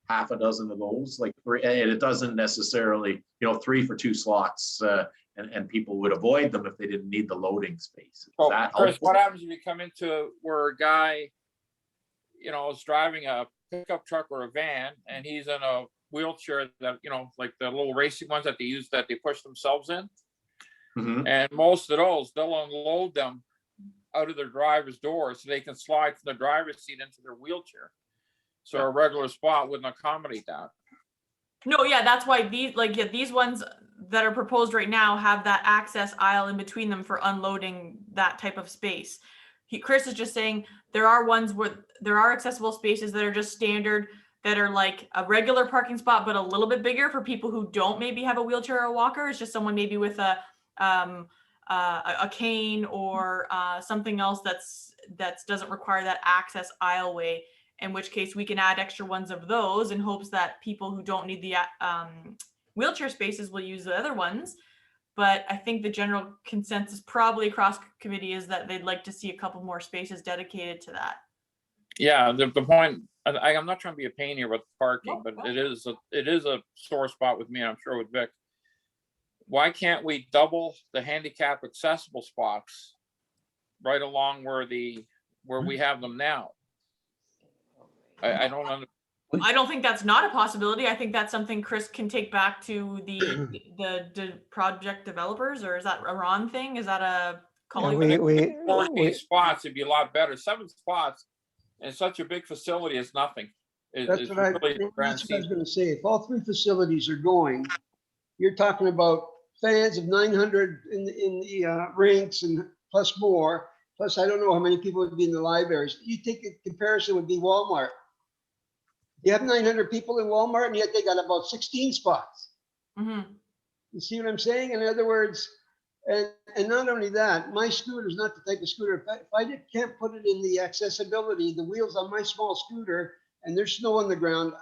half a dozen of those? Like, and it doesn't necessarily, 3 for 2 slots, and people would avoid them if they didn't need the loading space. Is So, that Chris, helpful? what happens if you come into where a guy, is driving a pickup truck or a van and he's in a wheelchair that, like the little racing ones that they use that they push themselves in? Mhm. And most of those, they'll unload them out of their driver's door so they can slide from the driver's seat into their wheelchair. So a regular spot wouldn't accommodate that. No, yeah, that's why these ones that are proposed right now have that access aisle in between them for unloading that type of space. Chris is just saying there are ones where there are accessible spaces that are just standard, that are like a regular parking spot, but a little bit bigger for people who don't maybe have a wheelchair or a walker. It's just someone maybe with a cane or something else that doesn't require that access aisleway. In which case we can add extra ones of those in hopes that people who don't need the wheelchair spaces will use the other ones. But I think the general consensus probably across committee is that they'd like to see a couple more spaces dedicated to that. Yeah, the point, I'm not trying to be a pain here with parking, No, but no. it is a sore spot with me, I'm sure with Vic. Why can't we double the handicap accessible spots right along where we have them now? I don't understand. I don't think that's not a possibility. I think that's something Chris can take back to the project developers, or is that a Ron thing? Is that a Colliers? We 14 spots, it'd be a lot better. 7 spots in such a big facility is nothing. That's It's what I really grand was scheme. gonna say. If all 3 facilities are going, you're talking about fans of 900 in the rinks and plus more. Plus, I don't know how many people would be in the libraries. You take a comparison would be Walmart. You have 900 people in Walmart, and yet they got about 16 spots. Mm-hmm. You see what I'm saying? In other words, and not only that, my scooter is not the type of scooter. If I can't put it in the accessibility, the wheels on my small scooter, and there's snow on the ground,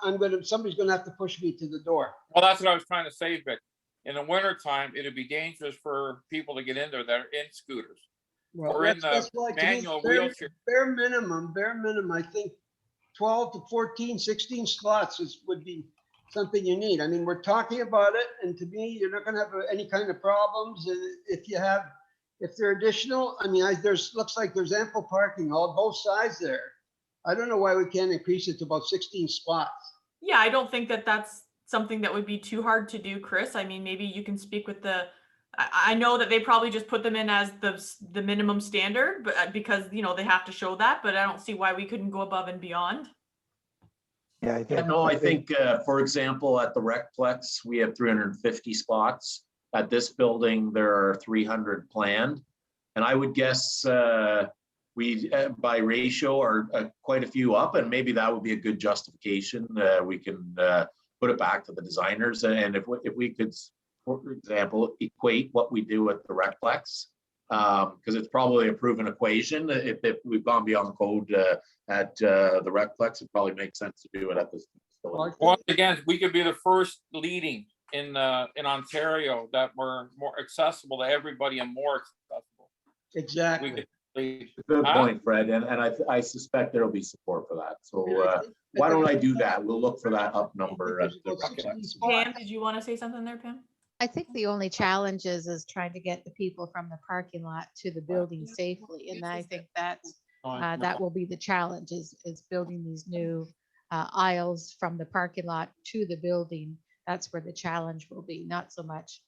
somebody's gonna have to push me to the door. Well, that's what I was trying to say, Vic. In the winter time, it'd be dangerous for people to get in there that are in scooters. Well, Or in that's the why to me, manual wheelchair. bare minimum, I think 12 to 14, 16 slots would be something you need. I mean, we're talking about it, and to me, you're not gonna have any kind of problems. And if they're additional, I mean, looks like there's ample parking on both sides there. I don't know why we can't increase it to about 16 spots. Yeah, I don't think that that's something that would be too hard to do, Chris. I mean, maybe you can speak with I know that they probably just put them in as the minimum standard, but because they have to show that, but I don't see why we couldn't go above and beyond. Yeah, I think, for example, at the Recplex, we have 350 spots. At this building, there are 300 planned. And I would guess we, by ratio, are quite a few up, and maybe that would be a good justification. We can put it back to the designers. And if we could for example, equate what we do at the Recplex. Because it's probably a proven equation. If we've gone beyond the code at the Recplex, it probably makes sense to do it at this facility. Once again, we could be the first leading in Ontario that were more accessible to everybody and more accessible. We Exactly. could lead. Good Huh? point, Fred, and I suspect there'll be support for that. So why don't I do that? We'll look for that up number at the Recplex. Pam, did you want to say something there, Pam? I think the only challenge is trying to get the people from the parking lot to the building safely. And I think that's, that will be the challenge is building these new aisles from the parking lot to the building. That's where the challenge will be, not so much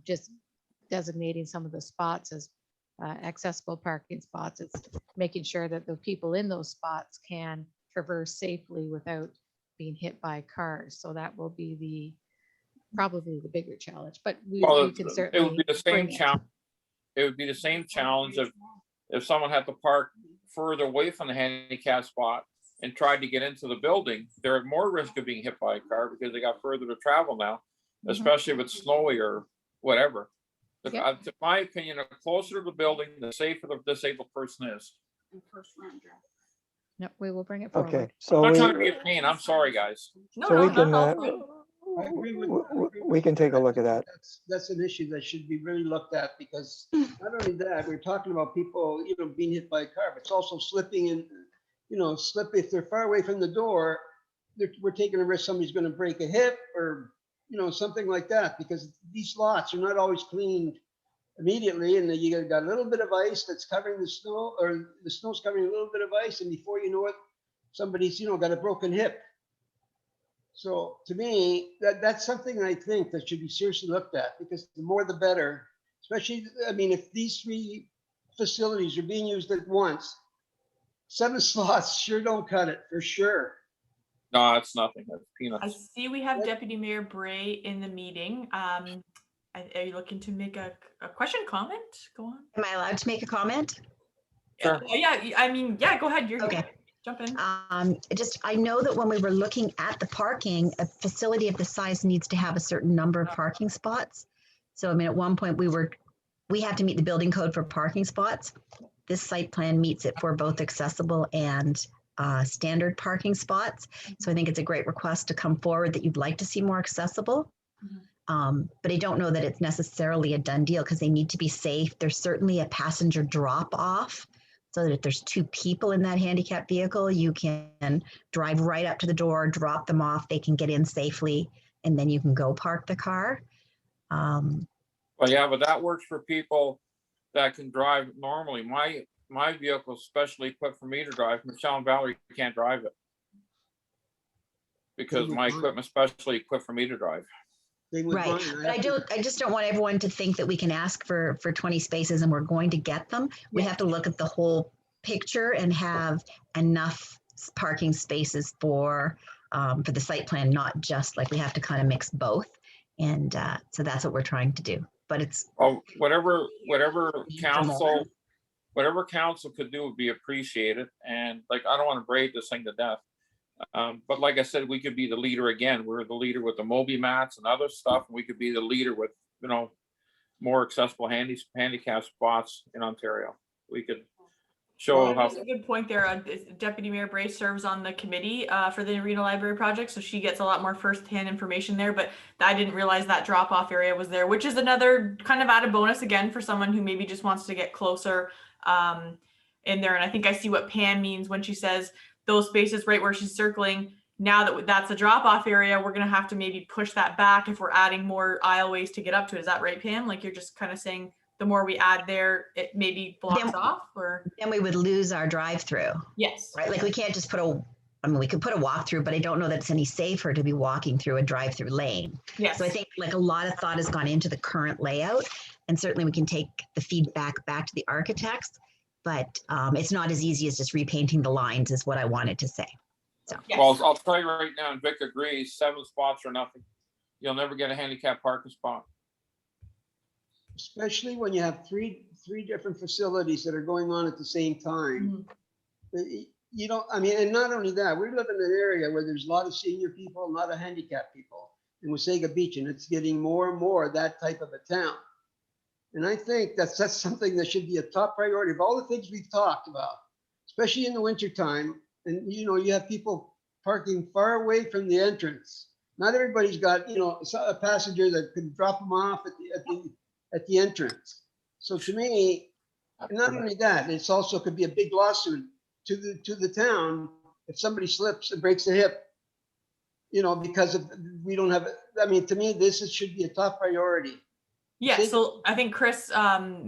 just designating some of the spots as accessible parking spots. It's making sure that the people in those spots can traverse safely without being hit by cars. So that will be probably the bigger challenge, but we can It would certainly. be the same bring it. challenge. It would be the same challenge if someone had to park further away from the handicap spot and tried to get into the building. They're at more risk of being hit by a car because they got further to travel now, especially if it's snowy or whatever. Yeah. To my opinion, the closer to the building, the safer the disabled person is. No, we will bring it forward. Okay, I'm so not we, trying to be a pain. I'm sorry, guys. No, so no, we that's can, all good. I agree with- we can take a look at that. That's an issue that should be really looked at because not only that, we're talking about people, being hit by a car, but it's also slipping and, if they're far away from the door, we're taking a risk somebody's going to break a hip or, something like that because these lots are not always cleaned immediately. And then you got a little bit of ice that's covering the snow or the snow's covering a little bit of ice. And before you know it, somebody's, got a broken hip. So to me, that's something I think that should be seriously looked at because the more the better, especially, if these 3 facilities are being used at once, 7 slots sure don't cut it for sure. No, it's nothing. That's I peanuts. see we have Deputy Mayor Bray in the meeting. Are you looking to make a question, comment? Go on. Am I allowed to make a comment? Sure. Yeah, go ahead. You're Okay. here. Jump in. I know that when we were looking at the parking, a facility of the size needs to have a certain number of parking spots. So, at one point we have to meet the building code for parking spots. This site plan meets it for both accessible and standard parking spots. So I think it's a great request to come forward that you'd like to see more accessible. But I don't know that it's necessarily a done deal because they need to be safe. There's certainly a passenger drop off so that if there's 2 people in that handicap vehicle, you can drive right up to the door, drop them off, they can get in safely, and then you can go park the car. Well, yeah, but that works for people that can drive normally. My vehicle is specially equipped for me to drive. Michelle and Valerie can't drive it because my equipment's specially equipped for me to drive. Right, but I just don't want everyone to think that we can ask for 20 spaces and we're going to get them. We have to look at the whole picture and have enough parking spaces for the site plan, not just like we have to kind of mix both. And so that's what we're trying to do. But it's whatever council could do would be appreciated. And I don't want to braid this thing to death. But like I said, we could be the leader again. We're the leader with the Mobi mats and other stuff. And we could be the leader with, more accessible handicap spots in Ontario. We could show how. That's a good point there. Deputy Mayor Bray serves on the committee for the Arena Library project, so she gets a lot more firsthand information there. But I didn't realize that drop-off area was there, which is another kind of added bonus again for someone who maybe just wants to get closer in there. And I think I see what Pam means when she says those spaces right where she's circling. Now that that's a drop-off area, we're going to have to maybe push that back if we're adding more aisleways to get up to it. Is that right, Pam? You're just kind of saying the more we add there, it maybe blocks off, or then we would lose our drive-through. yes, Right, we can't just we could put a walk-through, but I don't know that it's any safer to be walking through a drive-through lane. yes. So I think a lot of thought has gone into the current layout, and certainly we can take the feedback back to the architects, but it's not as easy as just repainting the lines is what I wanted to say. So Yes. Well, I'll tell you right now, and Vic agrees, 7 spots are nothing. You'll never get a handicap parking spot. Especially when you have three different facilities that are going on at the same time. And not only that, we live in an area where there's a lot of senior people, a lot of handicapped people. in Wasaga Beach, and it's getting more and more that type of a town. And I think that's something that should be a top priority of all the things we've talked about, especially in the wintertime. And, you know, you have people parking far away from the entrance. Not everybody's got, you know, a passenger that can drop them off at the entrance. So to me, not only that, it's also could be a big lawsuit to the town if somebody slips and breaks a hip, you know, because of, we don't have, I mean, to me, should be a top priority. Yeah, Think- so I think Chris,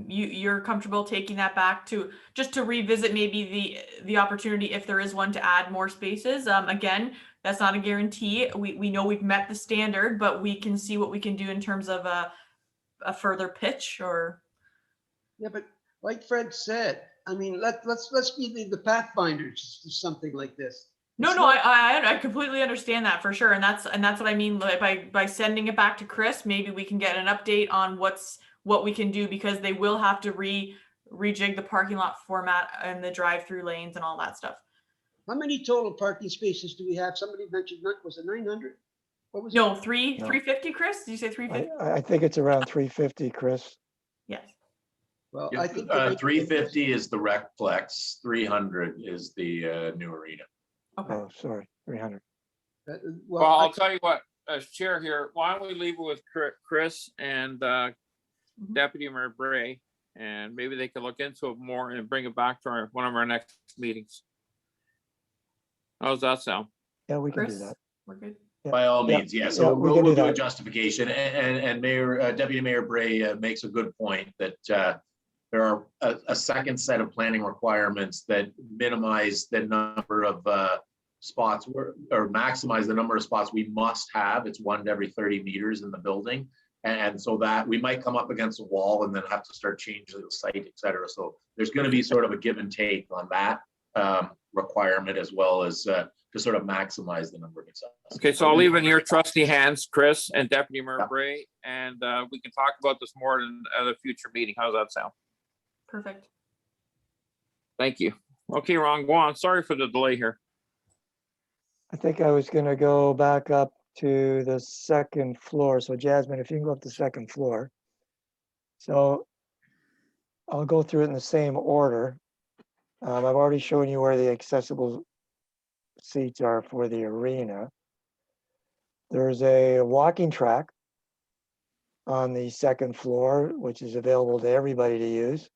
you're comfortable taking that back to just to revisit maybe the opportunity if there is one to add more spaces. Again, that's not a guarantee. We know we've met the standard, but we can see what we can do in terms of a further pitch or. Yeah, but like Fred said, I mean, let's be the pathfinders to something like this. No, It's no, not- I completely understand that for sure, and that's what I mean by sending it back to Chris. Maybe we can get an update on what we can do, because they will have to rejig the parking lot format and the drive-through lanes and all that stuff. How many total parking spaces do we have? Somebody mentioned, was it 900? What was it? No, No. 350, Chris? Did you say 350? I think it's around 350, Chris. Yes. Well, Yeah, I think. 350 is the Recplex, 300 is the new arena. Okay. Oh, sorry, 300. Well, I'll tell you what, as chair here, why don't we leave it with Chris and Deputy Mayor Bray, and maybe they can look into it more and bring it back to one of our next meetings. How's that sound? Yeah, we can do Chris, that. we're good. Yeah. By all Yeah. means, yeah. Yeah, So we can we'll do do a that. justification, and Deputy Mayor Bray makes a good point that there are a second set of planning requirements that minimize the number of spots or maximize the number of spots we must have. It's 1 to every 30 meters in the building. And so that we might come up against a wall and then have to start changing the site, et cetera. So there's going to be sort of a give and take on that requirement, as well as to sort of maximize the number of accessories. Okay, so I'll leave it in your trusty hands, Chris and Deputy Mayor Yeah. Bray, and we can talk about this more in a future meeting. How's that sound? Perfect. Thank you. Okay, Ron, go on. Sorry for the delay here. I think I was gonna go back up to the second floor. So Jasmine, if you can go up the second floor. So I'll go through it in the same order. I've already shown you where the accessible seats are for the arena. There's a walking track on the second floor, which is available to everybody to use.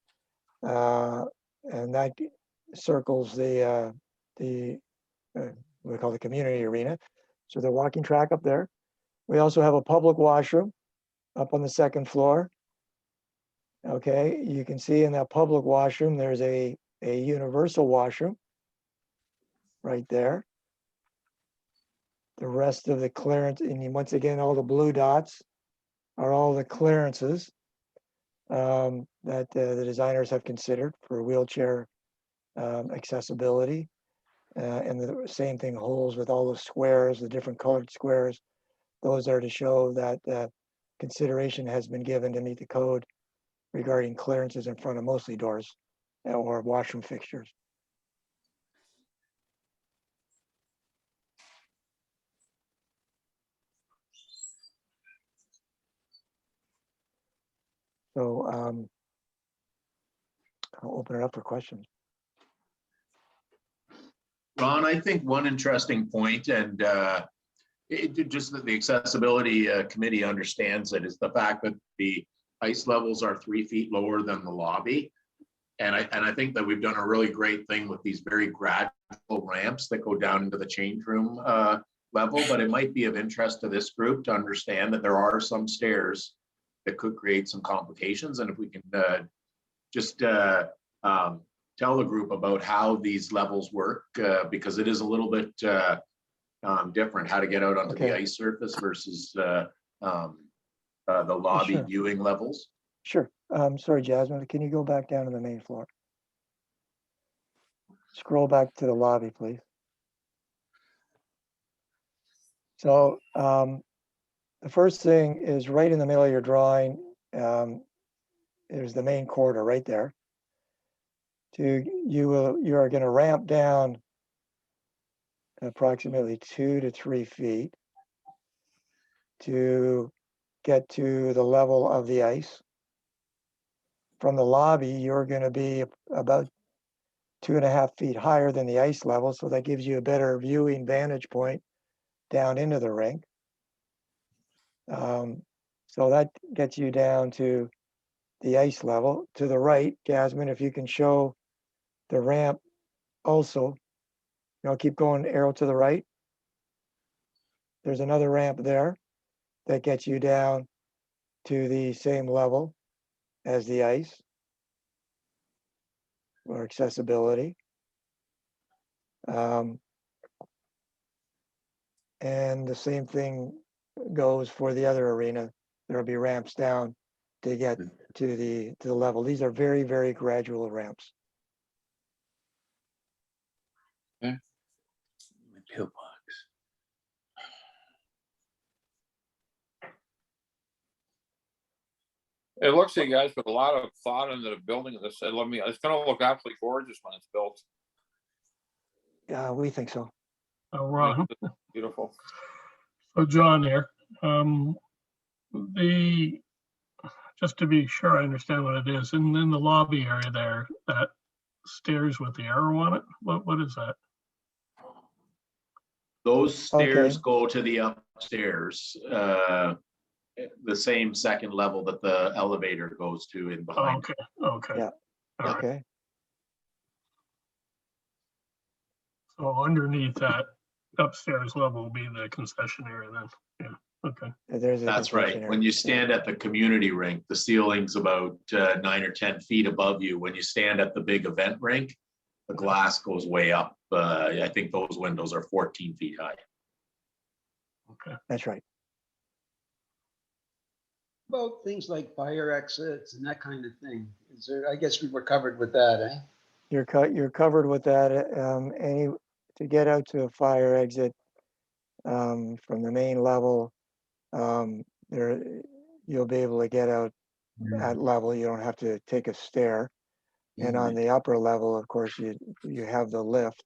And that circles we call the community arena. So the walking track up there. We also have a public washroom up on the second floor. Okay, you can see in that public washroom, there's a universal washroom right there. The rest of the clearance, and once again, all the blue dots are all the clearances that the designers have considered for wheelchair accessibility. And the same thing holds with all the squares, the different colored squares. Those are to show that consideration has been given to meet the code regarding clearances in front of mostly doors or washroom fixtures. So I'll open it up for questions. Ron, I think one interesting point, and just that the accessibility committee understands it, is the fact that the ice levels are 3 feet lower than the lobby. And I think that we've done a really great thing with these very gradual ramps that go down into the change room level, but it might be of interest to this group to understand that there are some stairs that could create some complications. And if we can just tell the group about how these levels work, because it is a little bit different how to get out onto the ice surface versus the lobby Sure. viewing levels. Sure. Sorry, Jasmine, can you go back down to the main floor? Scroll back to the lobby, please. So the first thing is right in the middle of your drawing. There's the main corridor right there. You are going to ramp down approximately 2 to 3 feet. to get to the level of the ice. From the lobby, you're going to be about 2.5 feet higher than the ice level, so that gives you a better viewing vantage point down into the rink. So that gets you down to the ice level. To the right, Jasmine, if you can show the ramp also, keep going, arrow to the right. There's another ramp there that gets you down to the same level as the ice or accessibility. And the same thing goes for the other arena. There'll be ramps down to get to the level. These are very, very gradual ramps. My pillbox. It looks like you guys put a lot of thought into the building of this. It's gonna look absolutely gorgeous when it's built. Yeah, we think so. Ron, Beautiful. so John here, just to be sure I understand what it is, and in the lobby area there, that stairs with the arrow on it, what is that? Those stairs Okay. go to the upstairs, the same second level that the elevator goes to in Oh, behind. okay, okay. Yeah. All right. Okay. So underneath that upstairs level will be the concession area then, yeah, okay. There's a That's right. concession When area. you stand at the community rink, the ceiling's about 9 or 10 feet above you. When you stand at the big event rink, the glass goes way up. I think those windows are 14 feet high. Okay. That's right. About things like fire exits and that kind of thing. Is there, I guess we were covered with that, eh? You're covered with that. To get out to a fire exit from the main level, there you'll be able to get out at level. You don't have to take a stair. And on the upper level, of course, you have the lift.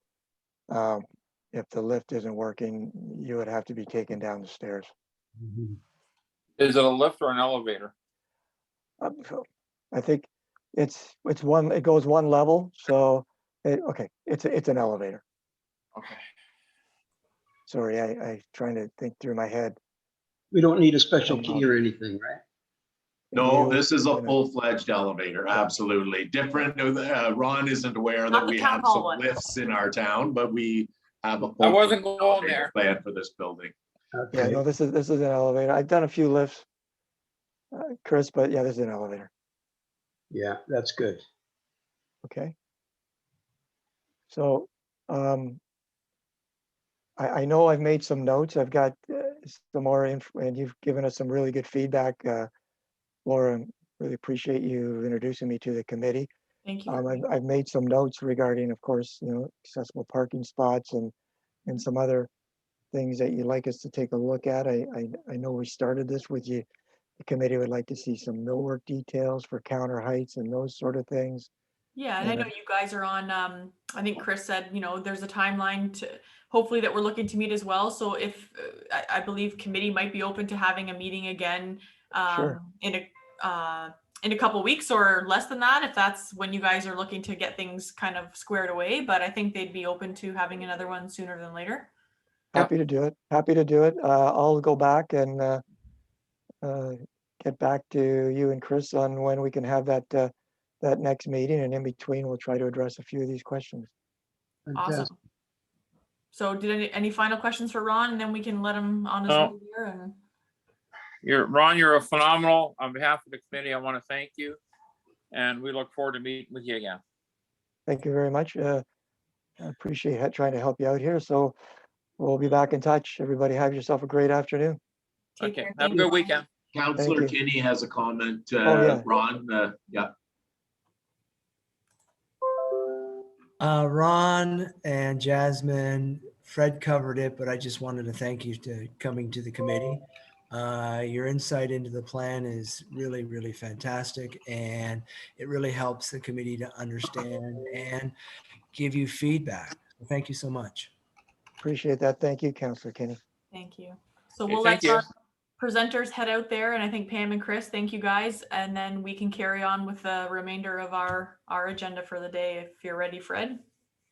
If the lift isn't working, you would have to be taken down the stairs. Is it a lift or an elevator? So I think it's one. It goes one level. So okay, it's an elevator. Okay. Sorry, I trying to think through my head. We don't need a special key or anything, right? No, You- this is a you know, full-fledged elevator, absolutely. Different, Ron isn't aware Not that the we town have hall some one. lifts in our town, but we have a I wasn't full going elevator there. plan for this building. Yeah, Okay. no, this is an elevator. I've done a few lifts, Chris, but yeah, this is an elevator. Yeah, that's good. Okay. So I know I've made some notes. I've got some more info, and you've given us some really good feedback. Laura, really appreciate you introducing me to the committee. Thank you. I've made some notes regarding, of course, accessible parking spots and some other things that you'd like us to take a look at. I know we started this with you. The committee would like to see some millwork details for counter heights and those sort of things. Yeah, and I know And- you guys are on, I think Chris said, there's a timeline to, hopefully that we're looking to meet as well. So if, I believe committee might be open to having a meeting again Sure. in a couple weeks or less than that, if that's when you guys are looking to get things kind of squared away. But I think they'd be open to having another one sooner than later. Happy to do it. Happy to do it. I'll go back and get back to you and Chris on when we can have that next meeting, and in between, we'll try to address a few of these questions. Awesome. Fantastic. So did any final questions for Ron, and then we can let him on his No. way here and. Ron, you're a phenomenal. On behalf of the committee, I want to thank you. And we look forward to meeting with you again. Thank you very much. I appreciate trying to help you out here. So we'll be back in touch. Everybody have yourself a great afternoon. Take Okay, care. have a Thank good you. weekend. Councillor you. Kinney has a comment, yeah. Ron, yeah. Ron and Jasmine, Fred covered it, but I just wanted to thank you to coming to the committee. Your insight into the plan is really, really fantastic, and it really helps the committee to understand and give you feedback. Thank you so much. Appreciate that. Thank you, Councillor Kinney. Thank you. So Okay, we'll thank let Ron you. presenters head out there, and I think Pam and Chris, thank you guys. And then we can carry on with the remainder of our agenda for the day if you're ready, Fred.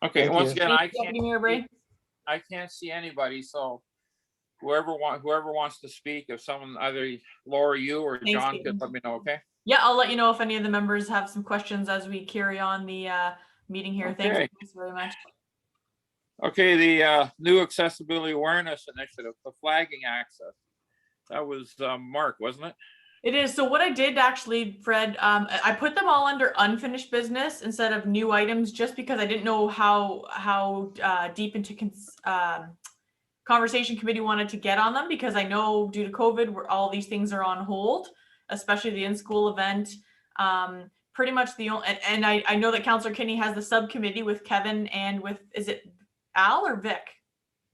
Okay, Thank once you. again, Deputy Mayor Bray. I can't see anybody, so whoever wants to speak, if someone, either Laura, you or Thanks, John, Caitlin. could let me know, okay? Yeah, I'll let you know if any of the members have some questions as we carry on the meeting here. Okay. Thanks very much. Okay, the new accessibility awareness initiative, the flagging access. That was Mark, wasn't it? It is. So what I did actually, Fred, I put them all under unfinished business instead of new items, just because I didn't know how deep into conversation committee wanted to get on them, because I know due to COVID, all these things are on hold, especially the in-school event. Pretty much the only, and I know that Councillor Kinney has the subcommittee with Kevin and with, is it Al or Vic?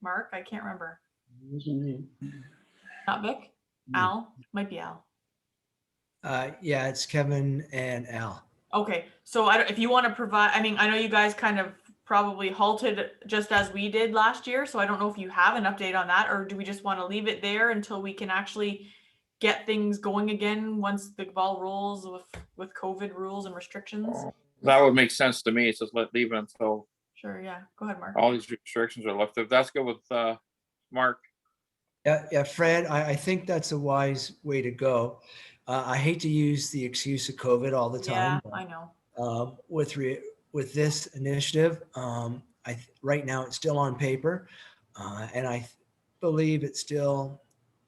Mark, I can't remember. Not Vic? Al? Might be Al. Yeah, it's Kevin and Al. Okay, so if you want to provide, I mean, I know you guys kind of probably halted just as we did last year, so I don't know if you have an update on that, or do we just want to leave it there until we can actually get things going again once the ball rolls with COVID rules and restrictions? That would make sense to me. It's just leave it until Sure, yeah. Go ahead, Mark. all these restrictions are lifted. That's good with Mark. Yeah, Fred, I think that's a wise way to go. I hate to use the excuse of COVID all the time. Yeah, I know. With this initiative, right now it's still on paper, and I believe it's still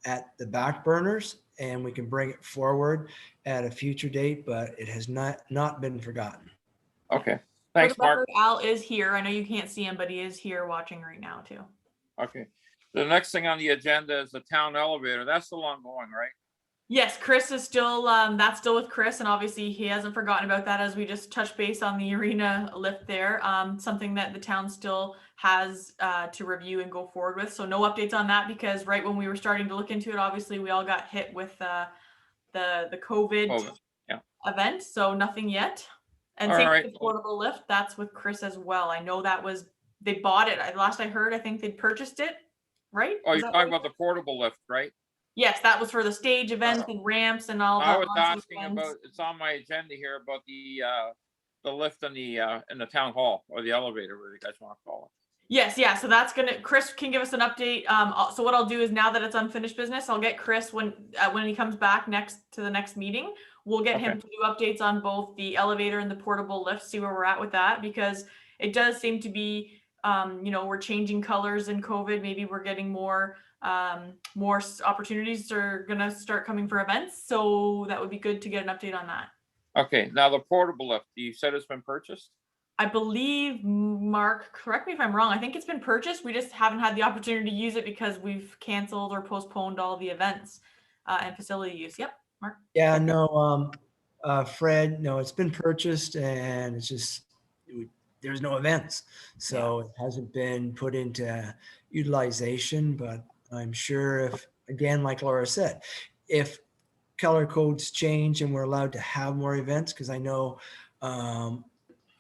at the back burners, and we can bring it forward at a future date, but it has not been forgotten. Okay, thanks, For the record, Mark. Al is here. I know you can't see him, but he is here watching right now too. Okay, the next thing on the agenda is the town elevator. That's still ongoing, right? Yes, Chris is still, that's still with Chris, and obviously he hasn't forgotten about that, as we just touched base on the arena lift there. Something that the town still has to review and go forward with. So no updates on that, because right when we were starting to look into it, obviously we all got hit with the COVID event. So nothing yet. And All same right. with the portable lift, that's with Chris as well. I know that they bought it. Last I heard, I think they'd purchased it, right? Oh, Is you're that talking right? about the portable lift, right? Yes, that was for the stage events and ramps and all I that. was asking about, it's on my agenda here, about the lift in the town hall, or the elevator, whatever you guys want to call it. Yes, yeah. So that's Chris can give us an update. So what I'll do is, now that it's unfinished business, I'll get Chris when he comes back to the next meeting. We'll get him to do updates on both the elevator and the portable lift, see where we're at with that, because it does seem to be, we're changing colors in COVID. Maybe we're getting more opportunities are gonna start coming for events. So that would be good to get an update on that. Okay, now the portable lift, you said it's been purchased? I believe, Mark, correct me if I'm wrong, I think it's been purchased. We just haven't had the opportunity to use it because we've canceled or postponed all the events and facility use. Yep, Mark. Yeah, no, Fred, no, it's been purchased, and it's just, there's no events. So it hasn't been put into utilization, but I'm sure if, again, like Laura said, if color codes change and we're allowed to have more events, because I know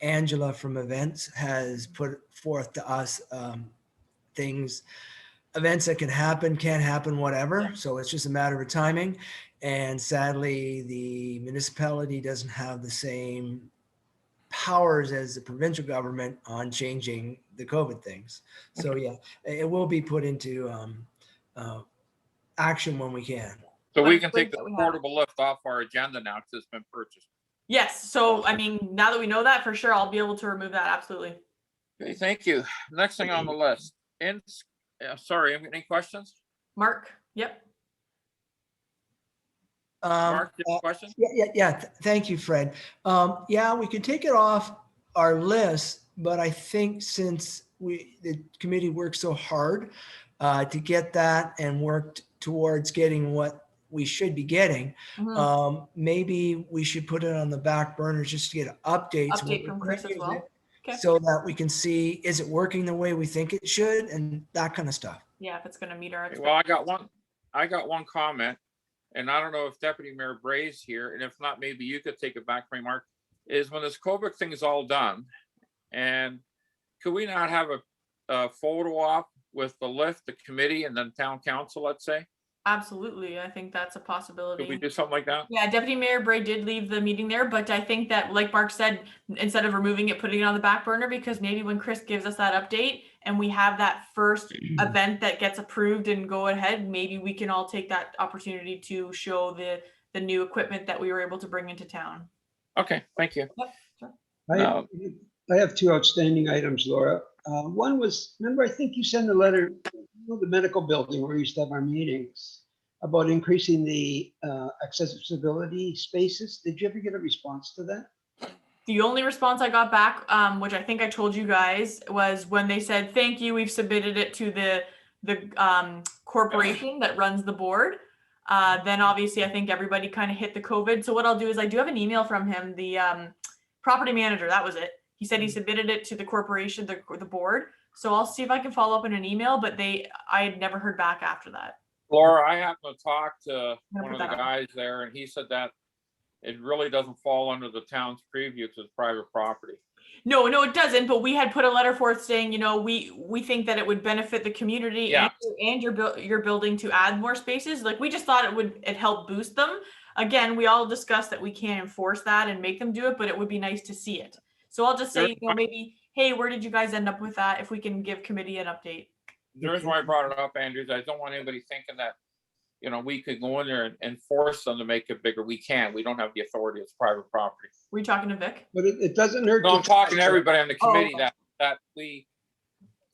Angela from events has put forth to us events that can happen, can't happen, whatever. So it's just a matter of timing. And sadly, the municipality doesn't have the same powers as the provincial government on changing the COVID things. So yeah, it will be put into action when we can. So we can take the portable lift off our agenda now because it's been purchased. Yes. So, I mean, now that we know that for sure, I'll be able to remove that. Absolutely. Okay, thank you. Next thing on the list. Sorry, any questions? Mark. Yep. Mark, you have a question? Yeah. Thank you, Fred. Yeah, we could take it off our list, but I think since the committee worked so hard to get that and worked towards getting what we should be getting, maybe we should put it on the back burner just to get updates. Update from Chris as well. Okay. So that we can see, is it working the way we think it should, and that kind of stuff. Yeah, if it's going to meet our expectations. Well, I got one comment, and I don't know if Deputy Mayor Bray's here, and if not, maybe you could take it back from me, Mark, is when this COVID thing is all done, and could we not have a photo op with the lift, the committee, and then town council, let's say, Absolutely. I think that's a Could we possibility. do something like that? Yeah, Deputy Mayor Bray did leave the meeting there, but I think that, like Mark said, instead of removing it, putting it on the back burner, because maybe when Chris gives us that update and we have that first event that gets approved and go ahead, maybe we can all take that opportunity to show the new equipment that we were able to bring into town. Okay, thank you. Yep, sure. No. I have two outstanding items, Laura. One was, remember, I think you sent a letter, the medical building where we used to have our meetings, about increasing the accessibility spaces. Did you ever get a response to that? The only response I got back, which I think I told you guys, was when they said, thank you, we've submitted it to the corporation that runs the board. Then obviously I think everybody kind of hit the COVID. So what I'll do is I do have an email from him, the property manager, that was it. He said he submitted it to the corporation, the board. So I'll see if I can follow up in an email, but I had never heard back after that. Laura, I happened to talk to I'm one gonna of put the that on. guys there, and he said that it really doesn't fall under the town's preview because it's private property. No, it doesn't. But we had put a letter forth saying, we think that it would benefit the community Yeah. and your building to add more spaces. Like, we just thought it help boost them. Again, we all discussed that we can't enforce that and make them do it, but it would be nice to see it. So I'll just say, maybe, hey, where did you guys end up with that? If we can give committee an update. The reason why I brought it up, Andrew, is I don't want anybody thinking that, we could go in there and force them to make it bigger. We can't. We don't have the authority. It's private property. Were you talking to Vic? But it doesn't hurt. No, I'm talking to everybody on the committee okay. that we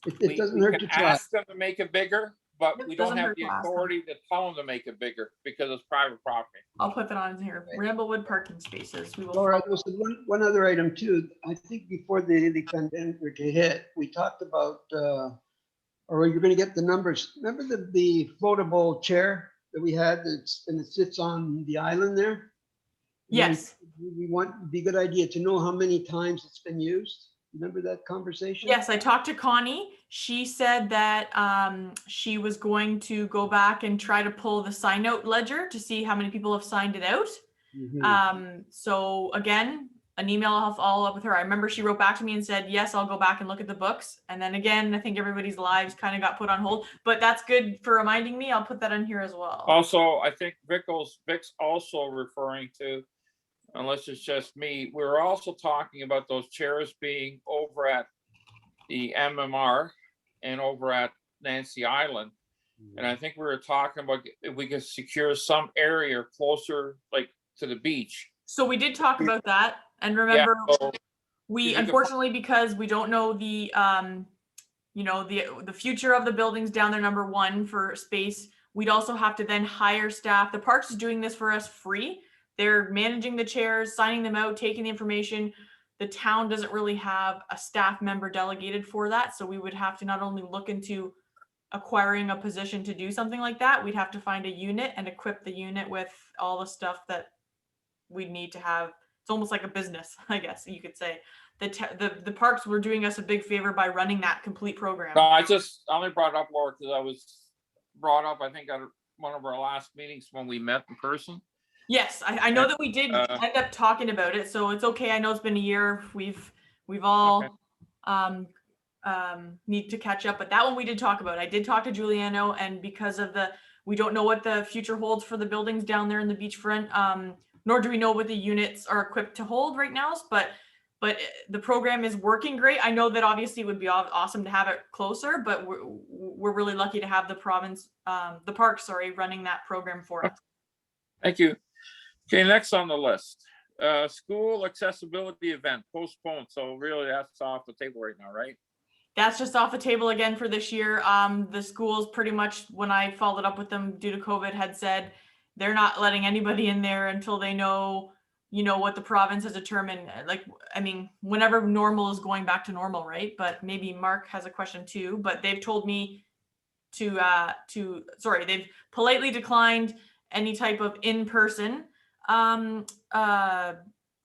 It doesn't hurt to can try. ask them to make it bigger, but It we don't doesn't have hurt the to ask them. authority to tell them to make it bigger because it's private property. I'll put that on here. Ramblewood parking spaces. We will. Laura, there was one other item too. I think before the pandemic hit, we talked about, or you're going to get the numbers. Remember the floatable chair that we had and it sits on the island there? Yes. We want, it'd be a good idea to know how many times it's been used. Remember that conversation? Yes, I talked to Connie. She said that she was going to go back and try to pull the sign out ledger to see how many people have signed it out. So again, an email, I'll follow up with her. I remember she wrote back to me and said, yes, I'll go back and look at the books. And then again, I think everybody's lives kind of got put on hold, but that's good for reminding me. I'll put that in here as well. Also, I think Vic's also referring to, unless it's just me, we were also talking about those chairs being over at the MMR and over at Nancy Island. And I think we were talking about if we could secure some area closer, like to the beach. So we did talk about that. And remember, so we if you could unfortunately, because we don't know the future of the buildings down there, number one, for space, we'd also have to then hire staff. The parks is doing this for us free. They're managing the chairs, signing them out, taking the information. The town doesn't really have a staff member delegated for that. So we would have to not only look into acquiring a position to do something like that, we'd have to find a unit and equip the unit with all the stuff that we'd need to have. It's almost like a business, I guess you could say. The parks were doing us a big favor by running that complete program. No, I only brought it up, Laura, because I was brought up, I think, at one of our last meetings when we met in person. Yes, I know that we did end up talking about it, so it's okay. I know it's been a year. We've all need to catch up, but that one we did talk about. I did talk to Giuliano, and because of we don't know what the future holds for the buildings down there in the beachfront, nor do we know what the units are equipped to hold right now, but the program is working great. I know that obviously it would be awesome to have it closer, but we're really lucky to have the park, running that program for us. Thank you. Okay, next on the list, school accessibility event postponed. So really that's off the table right now, right? That's just off the table again for this year. The schools pretty much, when I followed up with them due to COVID, had said they're not letting anybody in there until they know, what the province has determined. Whenever normal is going back to normal, right? But maybe Mark has a question too, but they've told me they've politely declined any type of in-person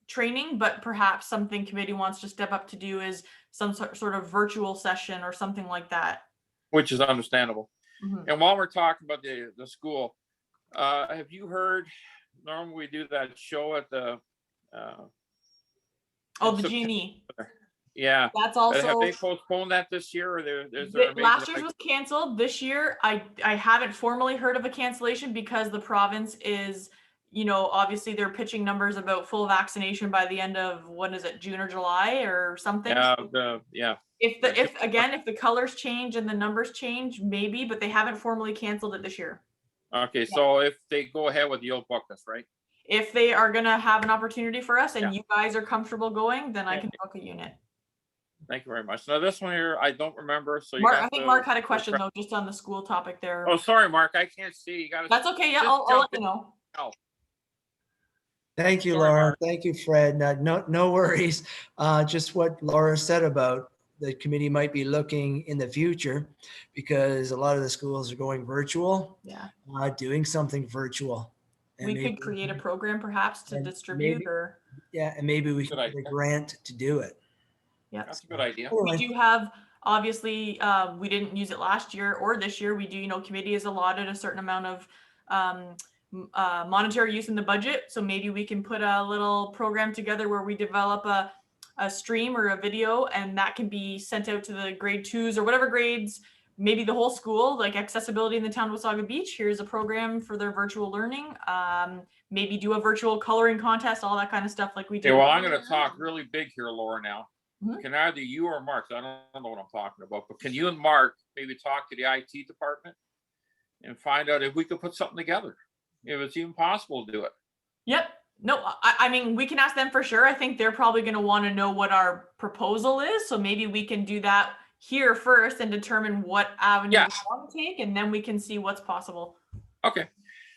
training, but perhaps something committee wants to step up to do is some sort of virtual session or something like that. Which is understandable. Mm-hmm. And while we're talking about the school, have you heard, normally we do that show at the the G&E. Yeah. That's But have also, they postponed that this year, or is there? maybe last year's like- was canceled. This year, I haven't formally heard of a cancellation because the province is, you know, obviously they're pitching numbers about full vaccination by the end of, when is it, June or July or something? Yeah. If the colors change and the numbers change, maybe, but they haven't formally canceled it this year. Okay, so if they go ahead with, you'll book us, right? If they are gonna have an opportunity for us and Yeah. you guys are comfortable going, then I Yeah. can book a unit. Thank you very much. Now this one here, I don't remember, so you Mark, got I think the- Mark had a question though, just on the school topic there. Oh, sorry, Mark, I can't see. You gotta. That's okay, yeah, just I'll jump let you know. Thank you, Sorry, Laura. Mark. Thank you, Fred. No worries. Just what Laura said about the committee might be looking in the future, because a lot of the schools are going virtual, Yeah, doing something virtual. And we maybe- could create a program perhaps to and distribute maybe- or, Yeah, and maybe we Good can get a idea. grant to do it. yeah. That's a good idea. All We right. do have, obviously, we didn't use it last year or this year. We do, you know, committee has allotted a certain amount of monetary use in the budget. So maybe we can put a little program together where we develop a stream or a video, and that can be sent out to the grade 2s or whatever grades, maybe the whole school, like accessibility in the town of Wasaga Beach. Here's a program for their virtual learning. Maybe do a virtual coloring contest, all that kind of stuff like we did. Okay, well, I'm gonna talk really big here, Laura, now. Mhm. Can either you or Mark, I don't know what I'm talking about, but can you and Mark maybe talk to the IT department and find out if we could put something together? If it's even possible to do it. Yep. No, I mean, we can ask them for sure. I think they're probably going to want to know what our proposal is. So maybe we can do that here first and determine what avenue Yeah. we want to take, and then we can see what's possible. Okay.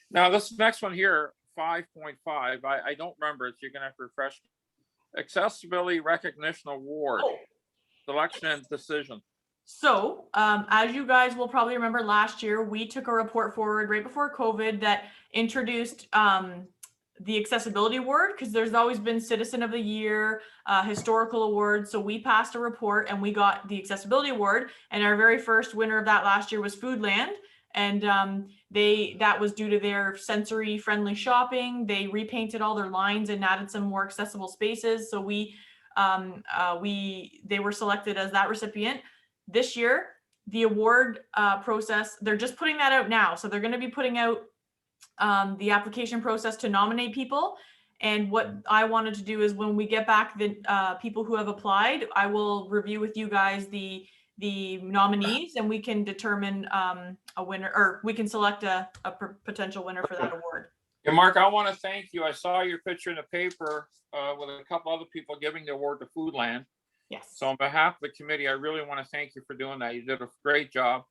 Now, this next one here, 5.5, I don't remember it, so you're gonna have to refresh. Accessibility Recognition Award, Oh. selection and decision. So, as you guys will probably remember, last year we took a report forward right before COVID that introduced the accessibility award, because there's always been Citizen of the Year, historical awards. So we passed a report and we got the accessibility award. And our very first winner of that last year was Foodland, and that was due to their sensory friendly shopping. They repainted all their lines and added some more accessible spaces. So they were selected as that recipient. This year, the award process, they're just putting that out now. So they're going to be putting out the application process to nominate people. And what I wanted to do is when we get back the people who have applied, I will review with you guys the nominees, and we can determine a winner, or we can select a potential winner for that award. And Mark, I want to thank you. I saw your picture in the paper with a couple other people giving the award to Foodland. Yes. So on behalf of the committee, I really want to thank you for doing that. You did a great job.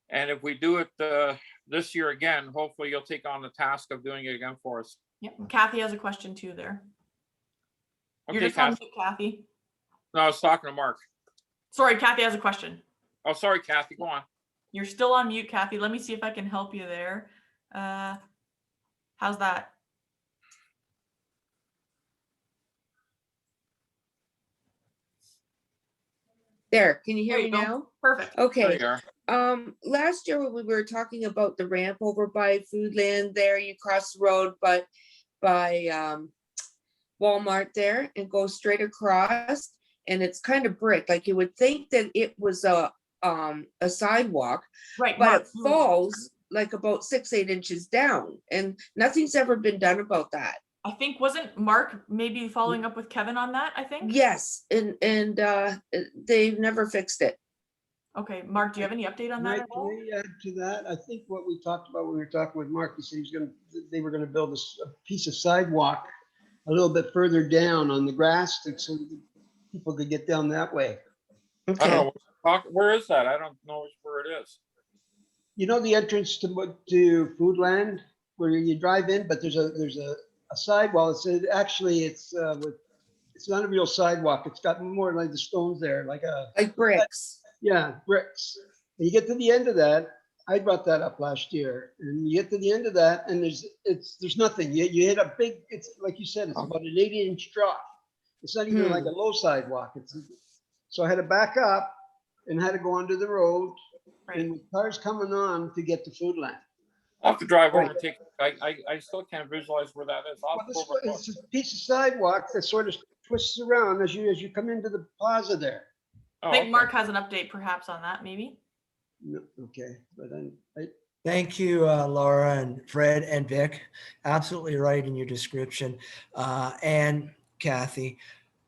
And if we do it this year again, hopefully you'll take on the task of doing it again for us. Yep. Kathy has a question too there. You're Okay, just on Kathy. mute, Kathy. No, I was talking to Mark. Sorry, Kathy has a question. Oh, sorry, Kathy, go on. You're still on mute, Kathy. Let me see if I can help you there. How's that? There, can you hear There me you go. now? Perfect. There Okay, you are. last year when we were talking about the ramp over by Foodland there, you cross the road by Walmart there and go straight across, and it's kind of brick, like you would think that it was a sidewalk, Right. but Mark, it falls like about 6-8 inches down, and nothing's ever been done about that. I think wasn't Mark maybe following up with Kevin on that, I think? Yes, and they've never fixed it. Okay, Mark, do you have any update on that at all? Can I add to that? I think what we talked about when we were talking with Mark, he said they were gonna build a piece of sidewalk a little bit further down on the grass so that people could get down that way. I Okay, don't know. Where is that? I don't know where it is. You know the entrance to Foodland where you drive in, but there's a sidewall. It's not a real sidewalk. It's got more like the stones there, like bricks. yeah, bricks. And you get to the end of that. I brought that up last year, and you get to the end of that, and there's nothing. You hit a big. It's like you said, it's about an 8-inch drop. It's not even like a low sidewalk. So I had to back up and had to go onto the road, and with cars coming on to get to Foodland. I'll have to drive over and take, I still can't visualize where that is. I'll have to go over and look. It's a piece of sidewalk that sort of twists around as you come into the plaza there. Oh, I think okay. Mark has an update perhaps on that, maybe. No, okay, but then, Thank you, Laura and Fred and Vic. Absolutely right in your description. And Kathy,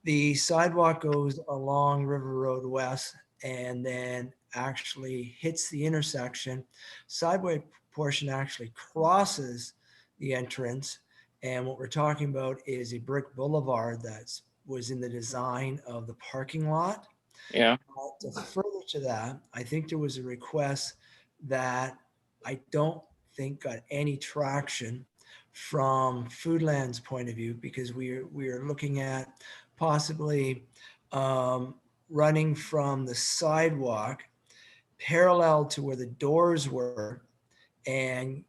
the sidewalk goes along River Road West and then actually hits the intersection. Sidewalk portion actually crosses the entrance. And what we're talking about is a brick boulevard that was in the design of the parking lot. Yeah, To further to that, I think there was a request that I don't think got any traction from Foodland's point of view, because we're looking at possibly running from the sidewalk parallel to where the doors were and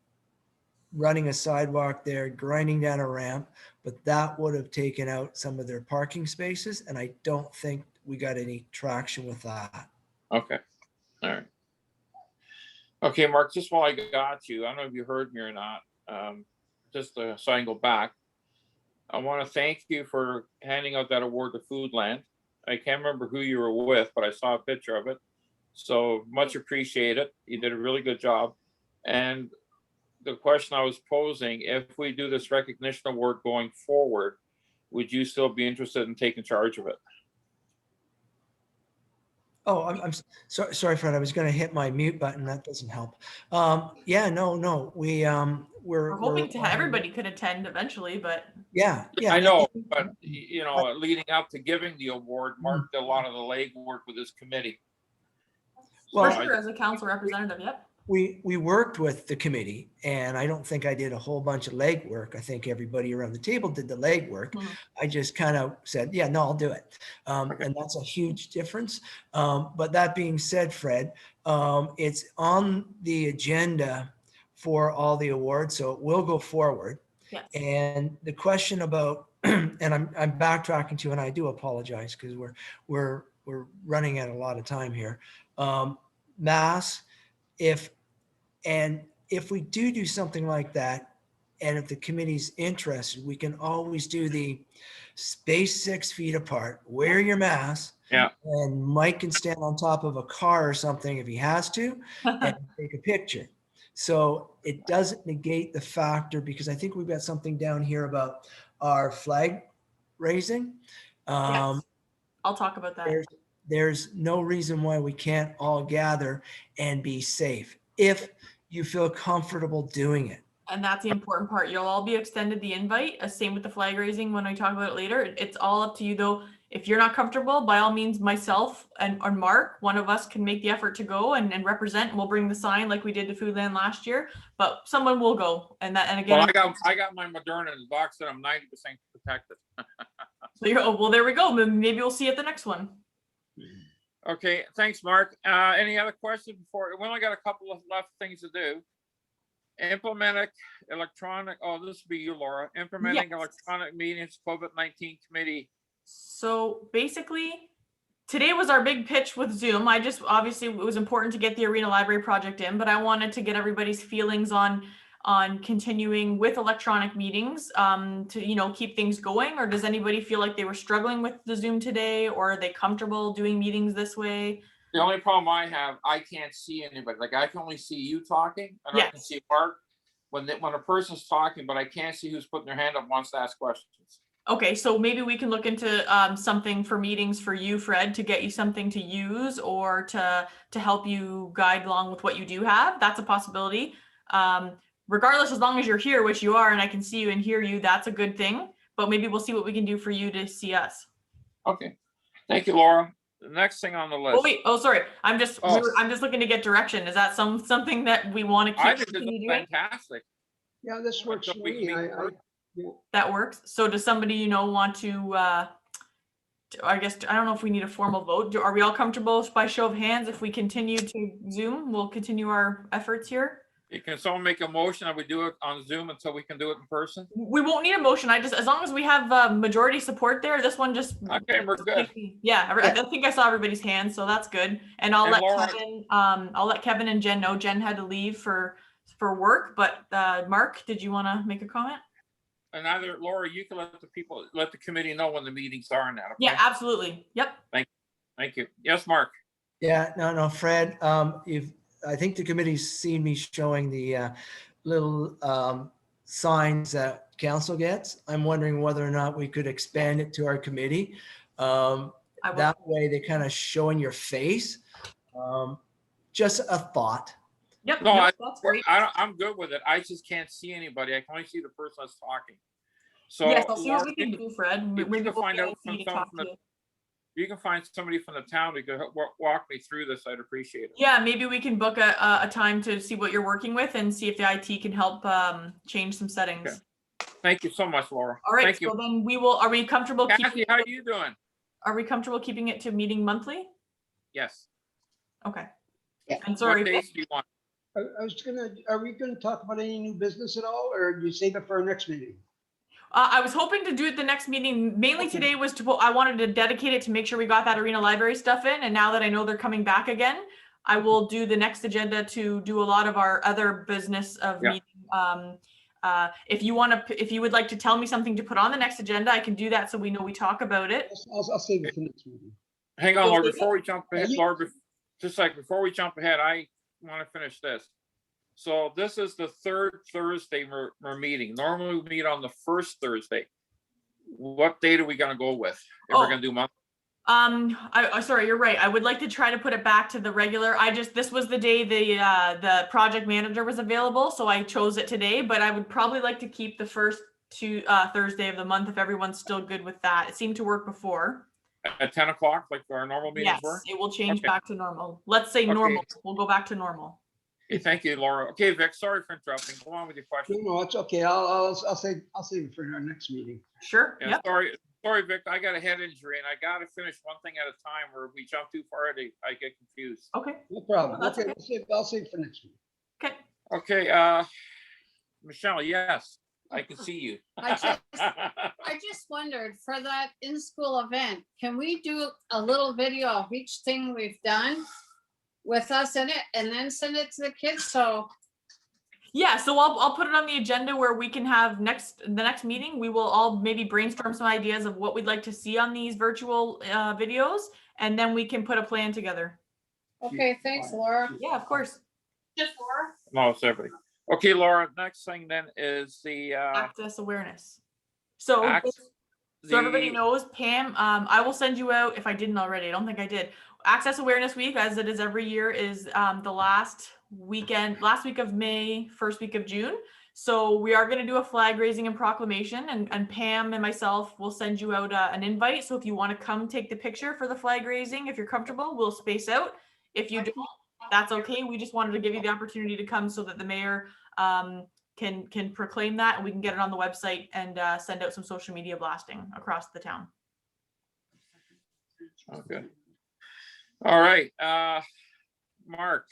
running a sidewalk there, grinding down a ramp, but that would have taken out some of their parking spaces. And I don't think we got any traction with that. okay, all right. Okay, Mark, just while I got you, I don't know if you heard me or not, just so I can go back. I want to thank you for handing out that award to Foodland. I can't remember who you were with, but I saw a picture of it. So much appreciated. You did a really good job. And the question I was posing, if we do this recognition award going forward, would you still be interested in taking charge of it? Oh, I'm sorry, Fred. I was going to hit my mute button. That doesn't help. Yeah, no. We're hoping to everybody could attend eventually, but Yeah. I know, but you know, leading up to giving the award, Mark did a lot of the legwork with his committee. for So sure, as a council representative, yep. We worked with the committee, and I don't think I did a whole bunch of legwork. I think everybody around the table did the legwork. I just kind of said, yeah, no, I'll do it. And that's a huge difference. But that being said, Fred, it's on the agenda for all the awards, so it will go forward. Yes. And the question about, and I'm backtracking to, and I do apologize because we're running out a lot of time here. Mass, if we do something like that, and if the committee's interested, we can always do the space 6 feet apart, wear your mask. Yeah. And Mike can stand on top of a car or something if he has to and take a picture. So it doesn't negate the factor, because I think we've got something down here about our flag raising. Yes. I'll talk about that. There's no reason why we can't all gather and be safe if you feel comfortable doing it. And that's the important part. You'll all be extended the invite. Same with the flag raising when I talk about it later. It's all up to you though. If you're not comfortable, by all means, myself and or Mark, one of us can make the effort to go and represent. And we'll bring the sign like we did to Foodland last year. But someone will go. And again, well, I got my Moderna in the box that I'm 90% protected. So well, there we go. Maybe we'll see you at the next one. Okay, thanks, Mark. Any other questions before? We only got a couple of left things to do. Implementing electronic, this would be you, Laura. Implementing electronic meetings, COVID-19 committee. So basically, today was our big pitch with Zoom. Obviously it was important to get the Arena Library project in, but I wanted to get everybody's feelings on continuing with electronic meetings to keep things going. Or does anybody feel like they were struggling with the Zoom today, or are they comfortable doing meetings this way? The only problem I have, I can't see anybody. Like I can only see you talking, and I can see Mark when a person's talking, but I can't see who's putting their hand up, wants to ask questions. Okay, so maybe we can look into something for meetings for you, Fred, to get you something to use or to help you guide along with what you do have. That's a possibility. Regardless, as long as you're here, which you are, and I can see you and hear you, that's a good thing. But maybe we'll see what we can do for you to see us. Okay, thank you, Laura. The next thing on the list. Oh wait, sorry. I'm just looking to get direction. Is that something that we want to keep? I think this is fantastic. yeah, this works for me. That works. So does somebody want to? I guess I don't know if we need a formal vote. Are we all comfortable by show of hands? If we continue to Zoom, we'll continue our efforts here. Can someone make a motion that we do it on Zoom until we can do it in person? We won't need a motion. as long as we have majority support there, this one just. Okay, we're good. Yeah, I think I saw everybody's hands, so that's good. And I'll let Kevin and Jen know. Jen had to leave for work, but Mark, did you want to make a comment? and either Laura, you can let the committee know when the meetings are and that. Okay? Yeah, absolutely. Yep. Thank you. Yes, Mark. Yeah, no, Fred, I think the committee's seen me showing the little signs that council gets. I'm wondering whether or not we could expand it to our committee. I will. That way they kind of showing your face. Just a thought. Yep. No, nope, that's great. I'm good with it. I just can't see anybody. I can only see the person that's talking. So Yes, I'll see Laura, what we can do, Fred. if you Maybe can we'll find get out you from to someone talk from the to. you can find somebody from the town who could walk me through this, I'd appreciate it. Yeah, maybe we can book a time to see what you're working with and see if the IT can help change some settings. Okay. Thank you so much, Laura. All right, Thank so you. then are we comfortable Kathy, how are you doing? Are we comfortable keeping it to meeting monthly? Yes. Okay. Yeah. I'm sorry. What days do you want? Are we gonna talk about any new business at all, or do you save it for our next meeting? I was hoping to do it the next meeting. Mainly Okay. today was I wanted to dedicate it to make sure we got that arena library stuff in. And now that I know they're coming back again, I will do the next agenda to do a lot of our other business of Yeah. meeting. If you would like to tell me something to put on the next agenda, I can do that so we know we talk about it. I'll save it for next meeting. Hang on, You'll Laura, save before we jump ahead, you- Laura, just like before we jump ahead, I want to finish this. So this is the third Thursday we're meeting. Normally we meet on the first Thursday. What date are we gonna go with? If we're gonna do month? Sorry, you're right. I would like to try to put it back to the regular. This was the day the project manager was available, so I chose it today, but I would probably like to keep the first Thursday of the month if everyone's still good with that. It seemed to work before. At 10 o'clock, like our normal meetings Yes, were? it will change Okay. back to normal. Let's say Okay. normal. We'll go back to normal. Okay, thank you, Laura. Okay, Vic, sorry for interrupting. Go on with your question. No, it's okay. I'll save it for our next meeting. Sure. Yeah, Yep. sorry, Vic. I got a head injury and I gotta finish one thing at a time, or if we jump too far, I get confused. Okay. No problem. No, that's Okay, okay. I'll save it for next week. Okay. Okay, Michelle, yes, I can see you. I just wondered for that in-school event, can we do a little video of each thing we've done with us in it and then send it to the kids? So Yeah, so I'll put it on the agenda where we can have the next meeting. We will all maybe brainstorm some ideas of what we'd like to see on these virtual videos, and then we can put a plan together. okay, thanks, Laura. Yeah, of course. Just Laura. No, it's everybody. Okay, Laura, next thing then is the, Access awareness. So everybody knows, Pam, I will send you out, if I didn't already, I don't think I did. Access Awareness Week, as it is every year, is the last week of May, first week of June. So we are going to do a flag raising and proclamation, and Pam and myself will send you out an invite. So if you want to come take the picture for the flag raising, if you're comfortable, we'll space out. If you don't, that's okay. We just wanted to give you the opportunity to come so that the mayor can proclaim that, and we can get it on the website and send out some social media blasting across the town. okay. All right, Mark,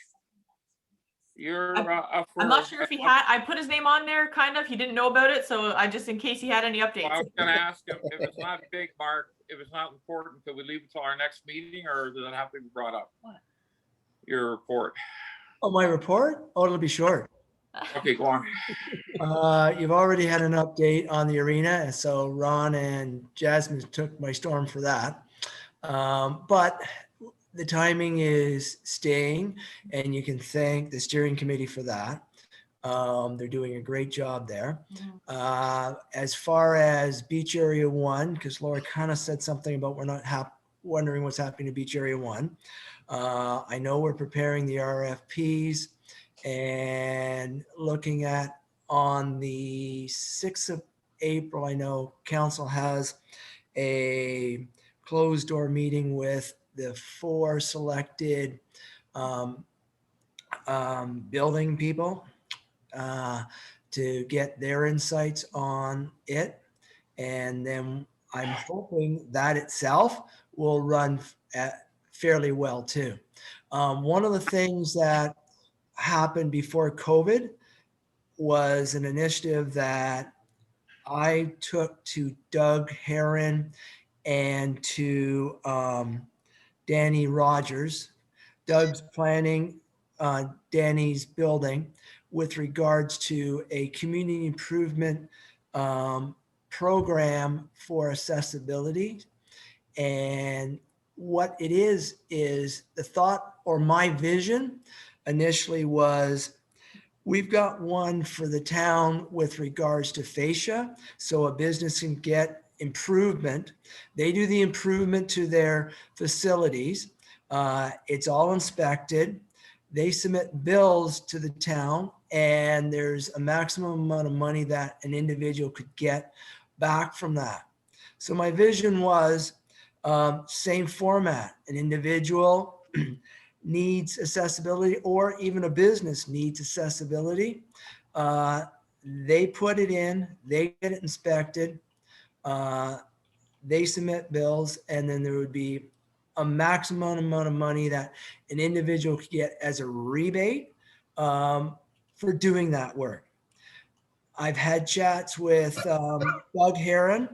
you're up for. I'm not sure if I put his name on there, kind of. He didn't know about it, so I just in case he had any updates. I was gonna ask him, if it's not big, Mark, if it's not important, could we leave it till our next meeting, or does it have to be brought up? What? Your report. Oh, my report? Oh, it'll be short. Okay, go on. You've already had an update on the arena, and so Ron and Jasmine took my storm for that. But the timing is staying, and you can thank the steering committee for that. They're doing a great job there. As far as Beach Area 1, because Laura kind of said something about we're not wondering what's happening to Beach Area 1. I know we're preparing the RFPs and looking at on the 6th of April, I know council has a closed door meeting with the 4 selected building people to get their insights on it. And then I'm hoping that itself will run fairly well too. One of the things that happened before COVID was an initiative that I took to Doug Heron and to Danny Rogers. Doug's planning Danny's building with regards to a community improvement program for accessibility. And what it is the thought, or my vision initially was, we've got one for the town with regards to fascia, so a business can get improvement. They do the improvement to their facilities. It's all inspected. They submit bills to the town, and there's a maximum amount of money that an individual could get back from that. So my vision was same format. An individual needs accessibility, or even a business needs accessibility. They put it in, they get it inspected, they submit bills, and then there would be a maximum amount of money that an individual could get as a rebate for doing that work. I've had chats with Doug Heron,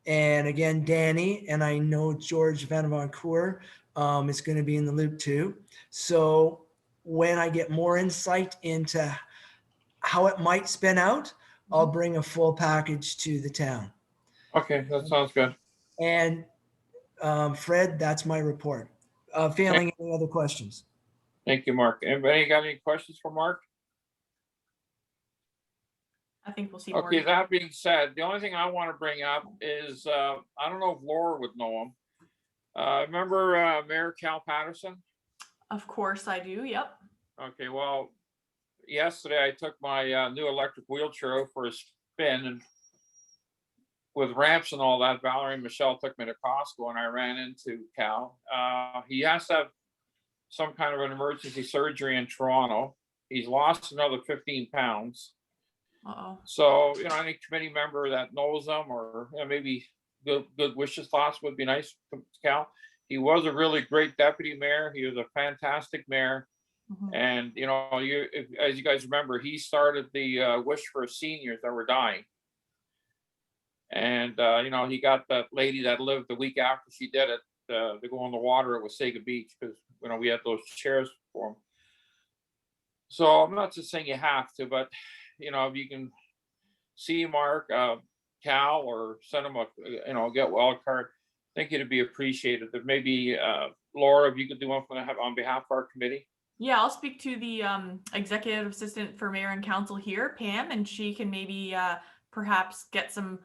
and again, Danny, and I know George Van Vancoeur is going to be in the loop too. So when I get more insight into how it might spin out, I'll bring a full package to the town. Okay, that sounds good. And Fred, that's my report. Failing any other questions? Thank you, Mark. Anybody got any questions for Mark? I think we'll see more. Okay, that being said, the only thing I want to bring up is, I don't know if Laura would know him. Remember Mayor Cal Patterson? Of course I do, yep. Okay, well, yesterday I took my new electric wheelchair out for a spin, and with ramps and all that, Valerie and Michelle took me to Costco, and I ran into Cal. He has to have some kind of an emergency surgery in Toronto. He's lost another 15 pounds. Uh-oh. So, any committee member that knows him, or maybe good wishes, thoughts would be nice to Cal. He was a really great deputy mayor. He was a fantastic mayor. Mhm. And, as you guys remember, he started the Wish for Seniors that were dying. And, he got that lady that lived the week after she did it to go on the water at Wasaga Beach, because, we had those chairs for him. So I'm not just saying you have to, but, if you can see Mark, Cal, or send him a get well card, I think it'd be appreciated. That maybe Laura, if you could do one on behalf of our committee. Yeah, I'll speak to the executive assistant for mayor and council here, Pam, and she can maybe perhaps get some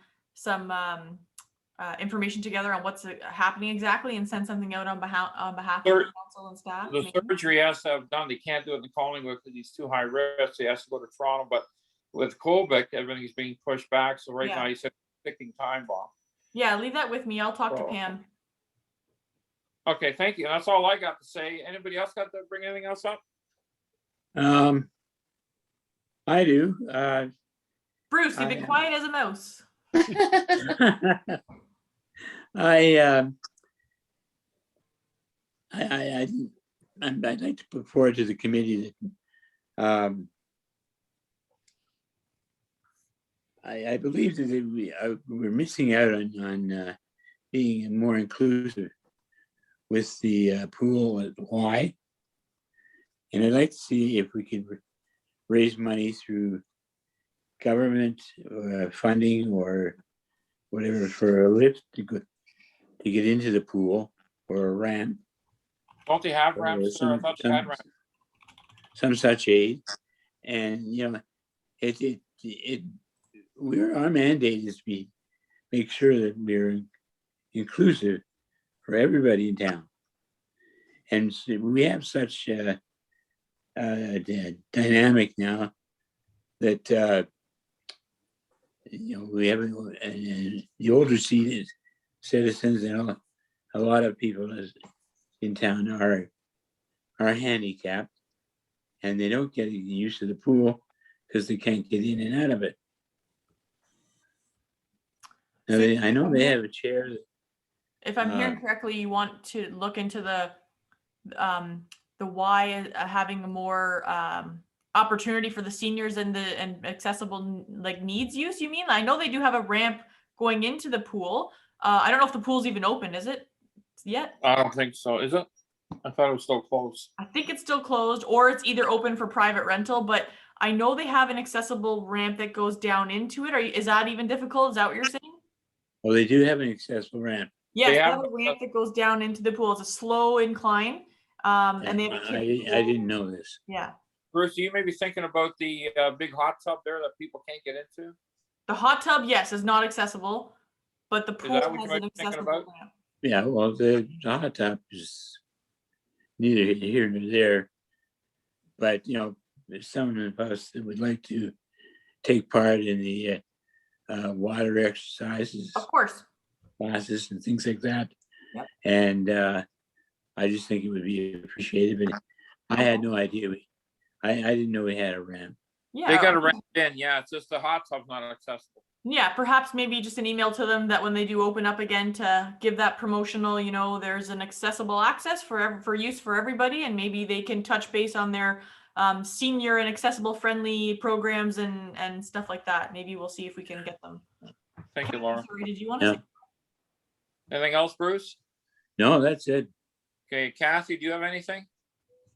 information together on what's happening exactly, and send something out on behalf of the council and staff. The maybe. surgery has to have done. They can't do it in Collingwood because he's too high risk. He has to go to Toronto. But with COVID, everything's being pushed back. So right now, he said ticking time bomb. Yeah, leave that with me. I'll talk to Pam. Okay, thank you. That's all I got to say. Anybody else got to bring anything else up? I do. Bruce, you've been quiet as a mouse. I'd like to put forward to the committee that I believe that we're missing out on being more inclusive with the pool at Y. And I'd like to see if we could raise money through government funding or whatever for a lift to get into the pool, or a ramp. Don't they have ramps? I thought they had ramps. Some such aid. And our mandate is to make sure that we're inclusive for everybody in town. And so we have such a dynamic now that we have the older citizens and a lot of people in town are handicapped, and they don't get used to the pool because they can't get in and out of it. Now, I know they have a chair. If I'm hearing correctly, you want to look into the Y having a more opportunity for the seniors and accessible needs use, you mean? I know they do have a ramp going into the pool. I don't know if the pool's even open, is it yet? I don't think so. Is it? I thought it was still closed. I think it's still closed, or it's either open for private rental, but I know they have an accessible ramp that goes down into it. Is that even difficult? Is that what you're saying? Well, they do have an accessible ramp. Yes, They they have have a ramp that goes down into the pool. It's a slow incline. And they have a kiddie I pool. didn't know this. Yeah. Bruce, you may be thinking about the big hot tub there that people can't get into. The hot tub, yes, is not accessible, but the Is pool that what you has might an be thinking accessible about? ramp. Yeah, well, the hot tub is neither here nor there. But, you know, there's someone of us that would like to take part in the water exercises, Of course. classes and things like that. Yep. And I just think it would be appreciated, but I had no idea. I didn't know we had a ramp. Yeah. They got a ramp in, yeah, it's just the hot tub's not accessible. Yeah, perhaps maybe just an email to them that when they do open up again to give that promotional, you know, there's an accessible access for use for everybody, and maybe they can touch base on their senior and accessible friendly programs and stuff like that. Maybe we'll see if we can get them. Thank you, Laura. Sorry, did you want to Yeah. say? Anything else, Bruce? No, that's it. Okay, Kathy, do you have anything?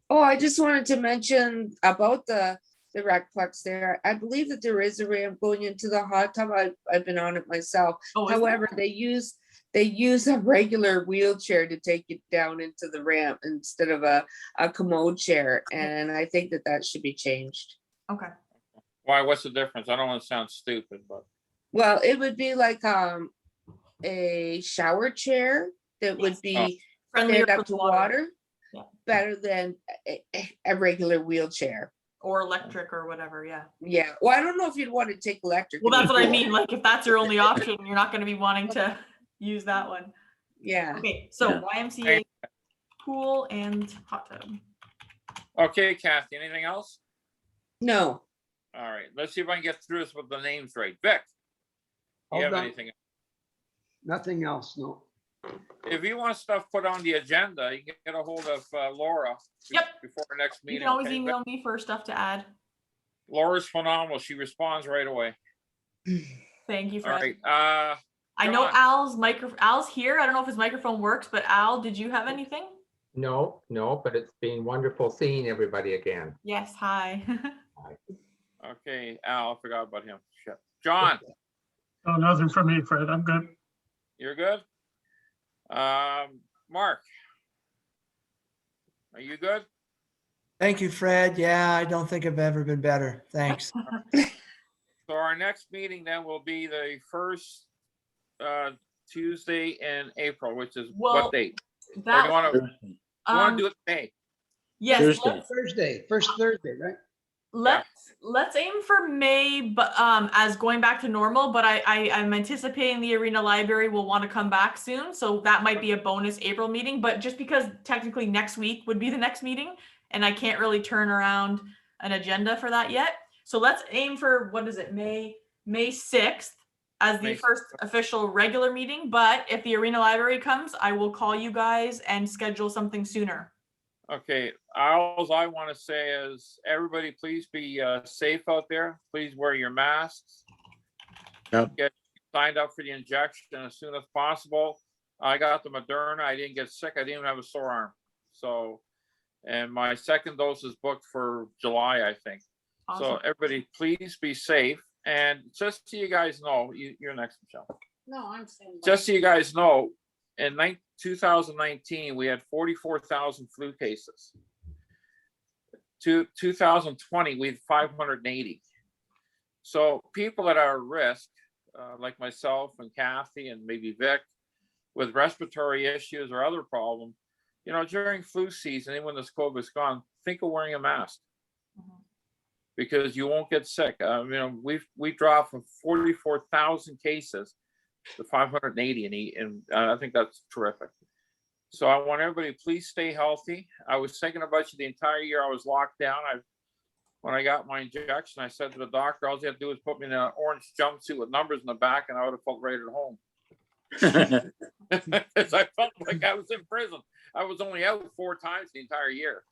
Oh, I just wanted to mention about the recplex there. I believe that there is a ramp going into the hot tub. I've been on it myself. Oh, is there? However, they use a regular wheelchair to take it down into the ramp instead of a commode chair. And I think that should be changed. Okay. Why, what's the difference? I don't want to sound stupid, but Well, it would be like a shower chair that would Yes. be Friendlier stand for up the to water. water, Yeah. better than a regular wheelchair. Or electric or whatever, yeah. Yeah, well, I don't know if you'd want to take electric. Well, in that's the what I pool. mean. Like, if that's your only option, you're not going to be wanting to use that one. Yeah. Okay, so Yeah. YMCA, pool, and hot tub. okay, Kathy, anything else? No. All right, let's see if I can get through this with the names right. Vic, do you Hold have on. anything? Nothing else, no. If you want stuff put on the agenda, you can get a hold of Laura. Yep. Before our next You meeting. can always okay? email me for stuff to add. Laura's phenomenal. She responds right away. Thank you, All Fred. right. I know John. Al's here. I don't know if his microphone works, but Al, did you have anything? No, but it's been wonderful seeing everybody again. Yes, hi. Okay, Al, I forgot about him. Shit. John, No, nothing from me, Fred. I'm good. you're good? Mark, are you good? Thank you, Fred. Yeah, I don't think I've ever been better. Thanks. So our next meeting then will be the first Tuesday in April, which is Well, what date? Or do That, you want to do it today? yes, Thursday. Thursday, first Thursday, right? let's aim for May, but as going back to normal. But I'm anticipating the Arena Library will want to come back soon, so that might be a bonus April meeting. But just because technically next week would be the next meeting, and I can't really turn around an agenda for that yet. So let's aim for, what is it, May 6th as the May first 6th. official regular meeting. But if the Arena Library comes, I will call you guys and schedule something sooner. Okay, all I want to say is, everybody, please be safe out there. Please wear your masks. Yep. Get signed up for the injection as soon as possible. I got the Moderna. I didn't get sick. I didn't even have a sore arm. So, and my second dose is booked for July, I think. Awesome. So everybody, please be safe. And just so you guys know, you're next, Michelle. No, I'm saying. Just so you guys know, in 2019, we had 44,000 flu cases. 2020, we had 580. So people that are at risk, like myself and Kathy and maybe Vic, with respiratory issues or other problems, you know, during flu season, and when this COVID's gone, think of wearing a mask. Because you won't get sick. You know, we dropped from 44,000 cases to 580, and I think that's terrific. So I want everybody, please stay healthy. I was thinking about you the entire year I was locked down. When I got my injection, I said to the doctor, all you have to do is put me in an orange jumpsuit with numbers in the back, and I would have felt right at home. Because I felt like I was in prison. I was only out 4 times the entire year.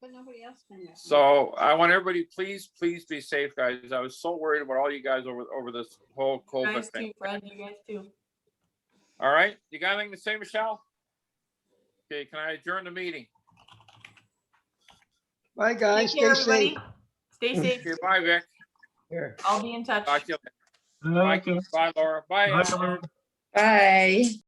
But nobody else can. So I want everybody, please be safe, guys. I was so worried about all you guys over this whole You COVID guys thing. too, Fred. You guys too. All right, you got anything to say, Michelle? Okay, can I adjourn the meeting? Bye, guys. Take care, Stay safe. everybody. Stay safe. Okay, bye, Vic. Here. I'll be in touch. Talk to you later. Bye, Okay. bye, Laura. Bye. Bye, Ellen. everyone. Bye.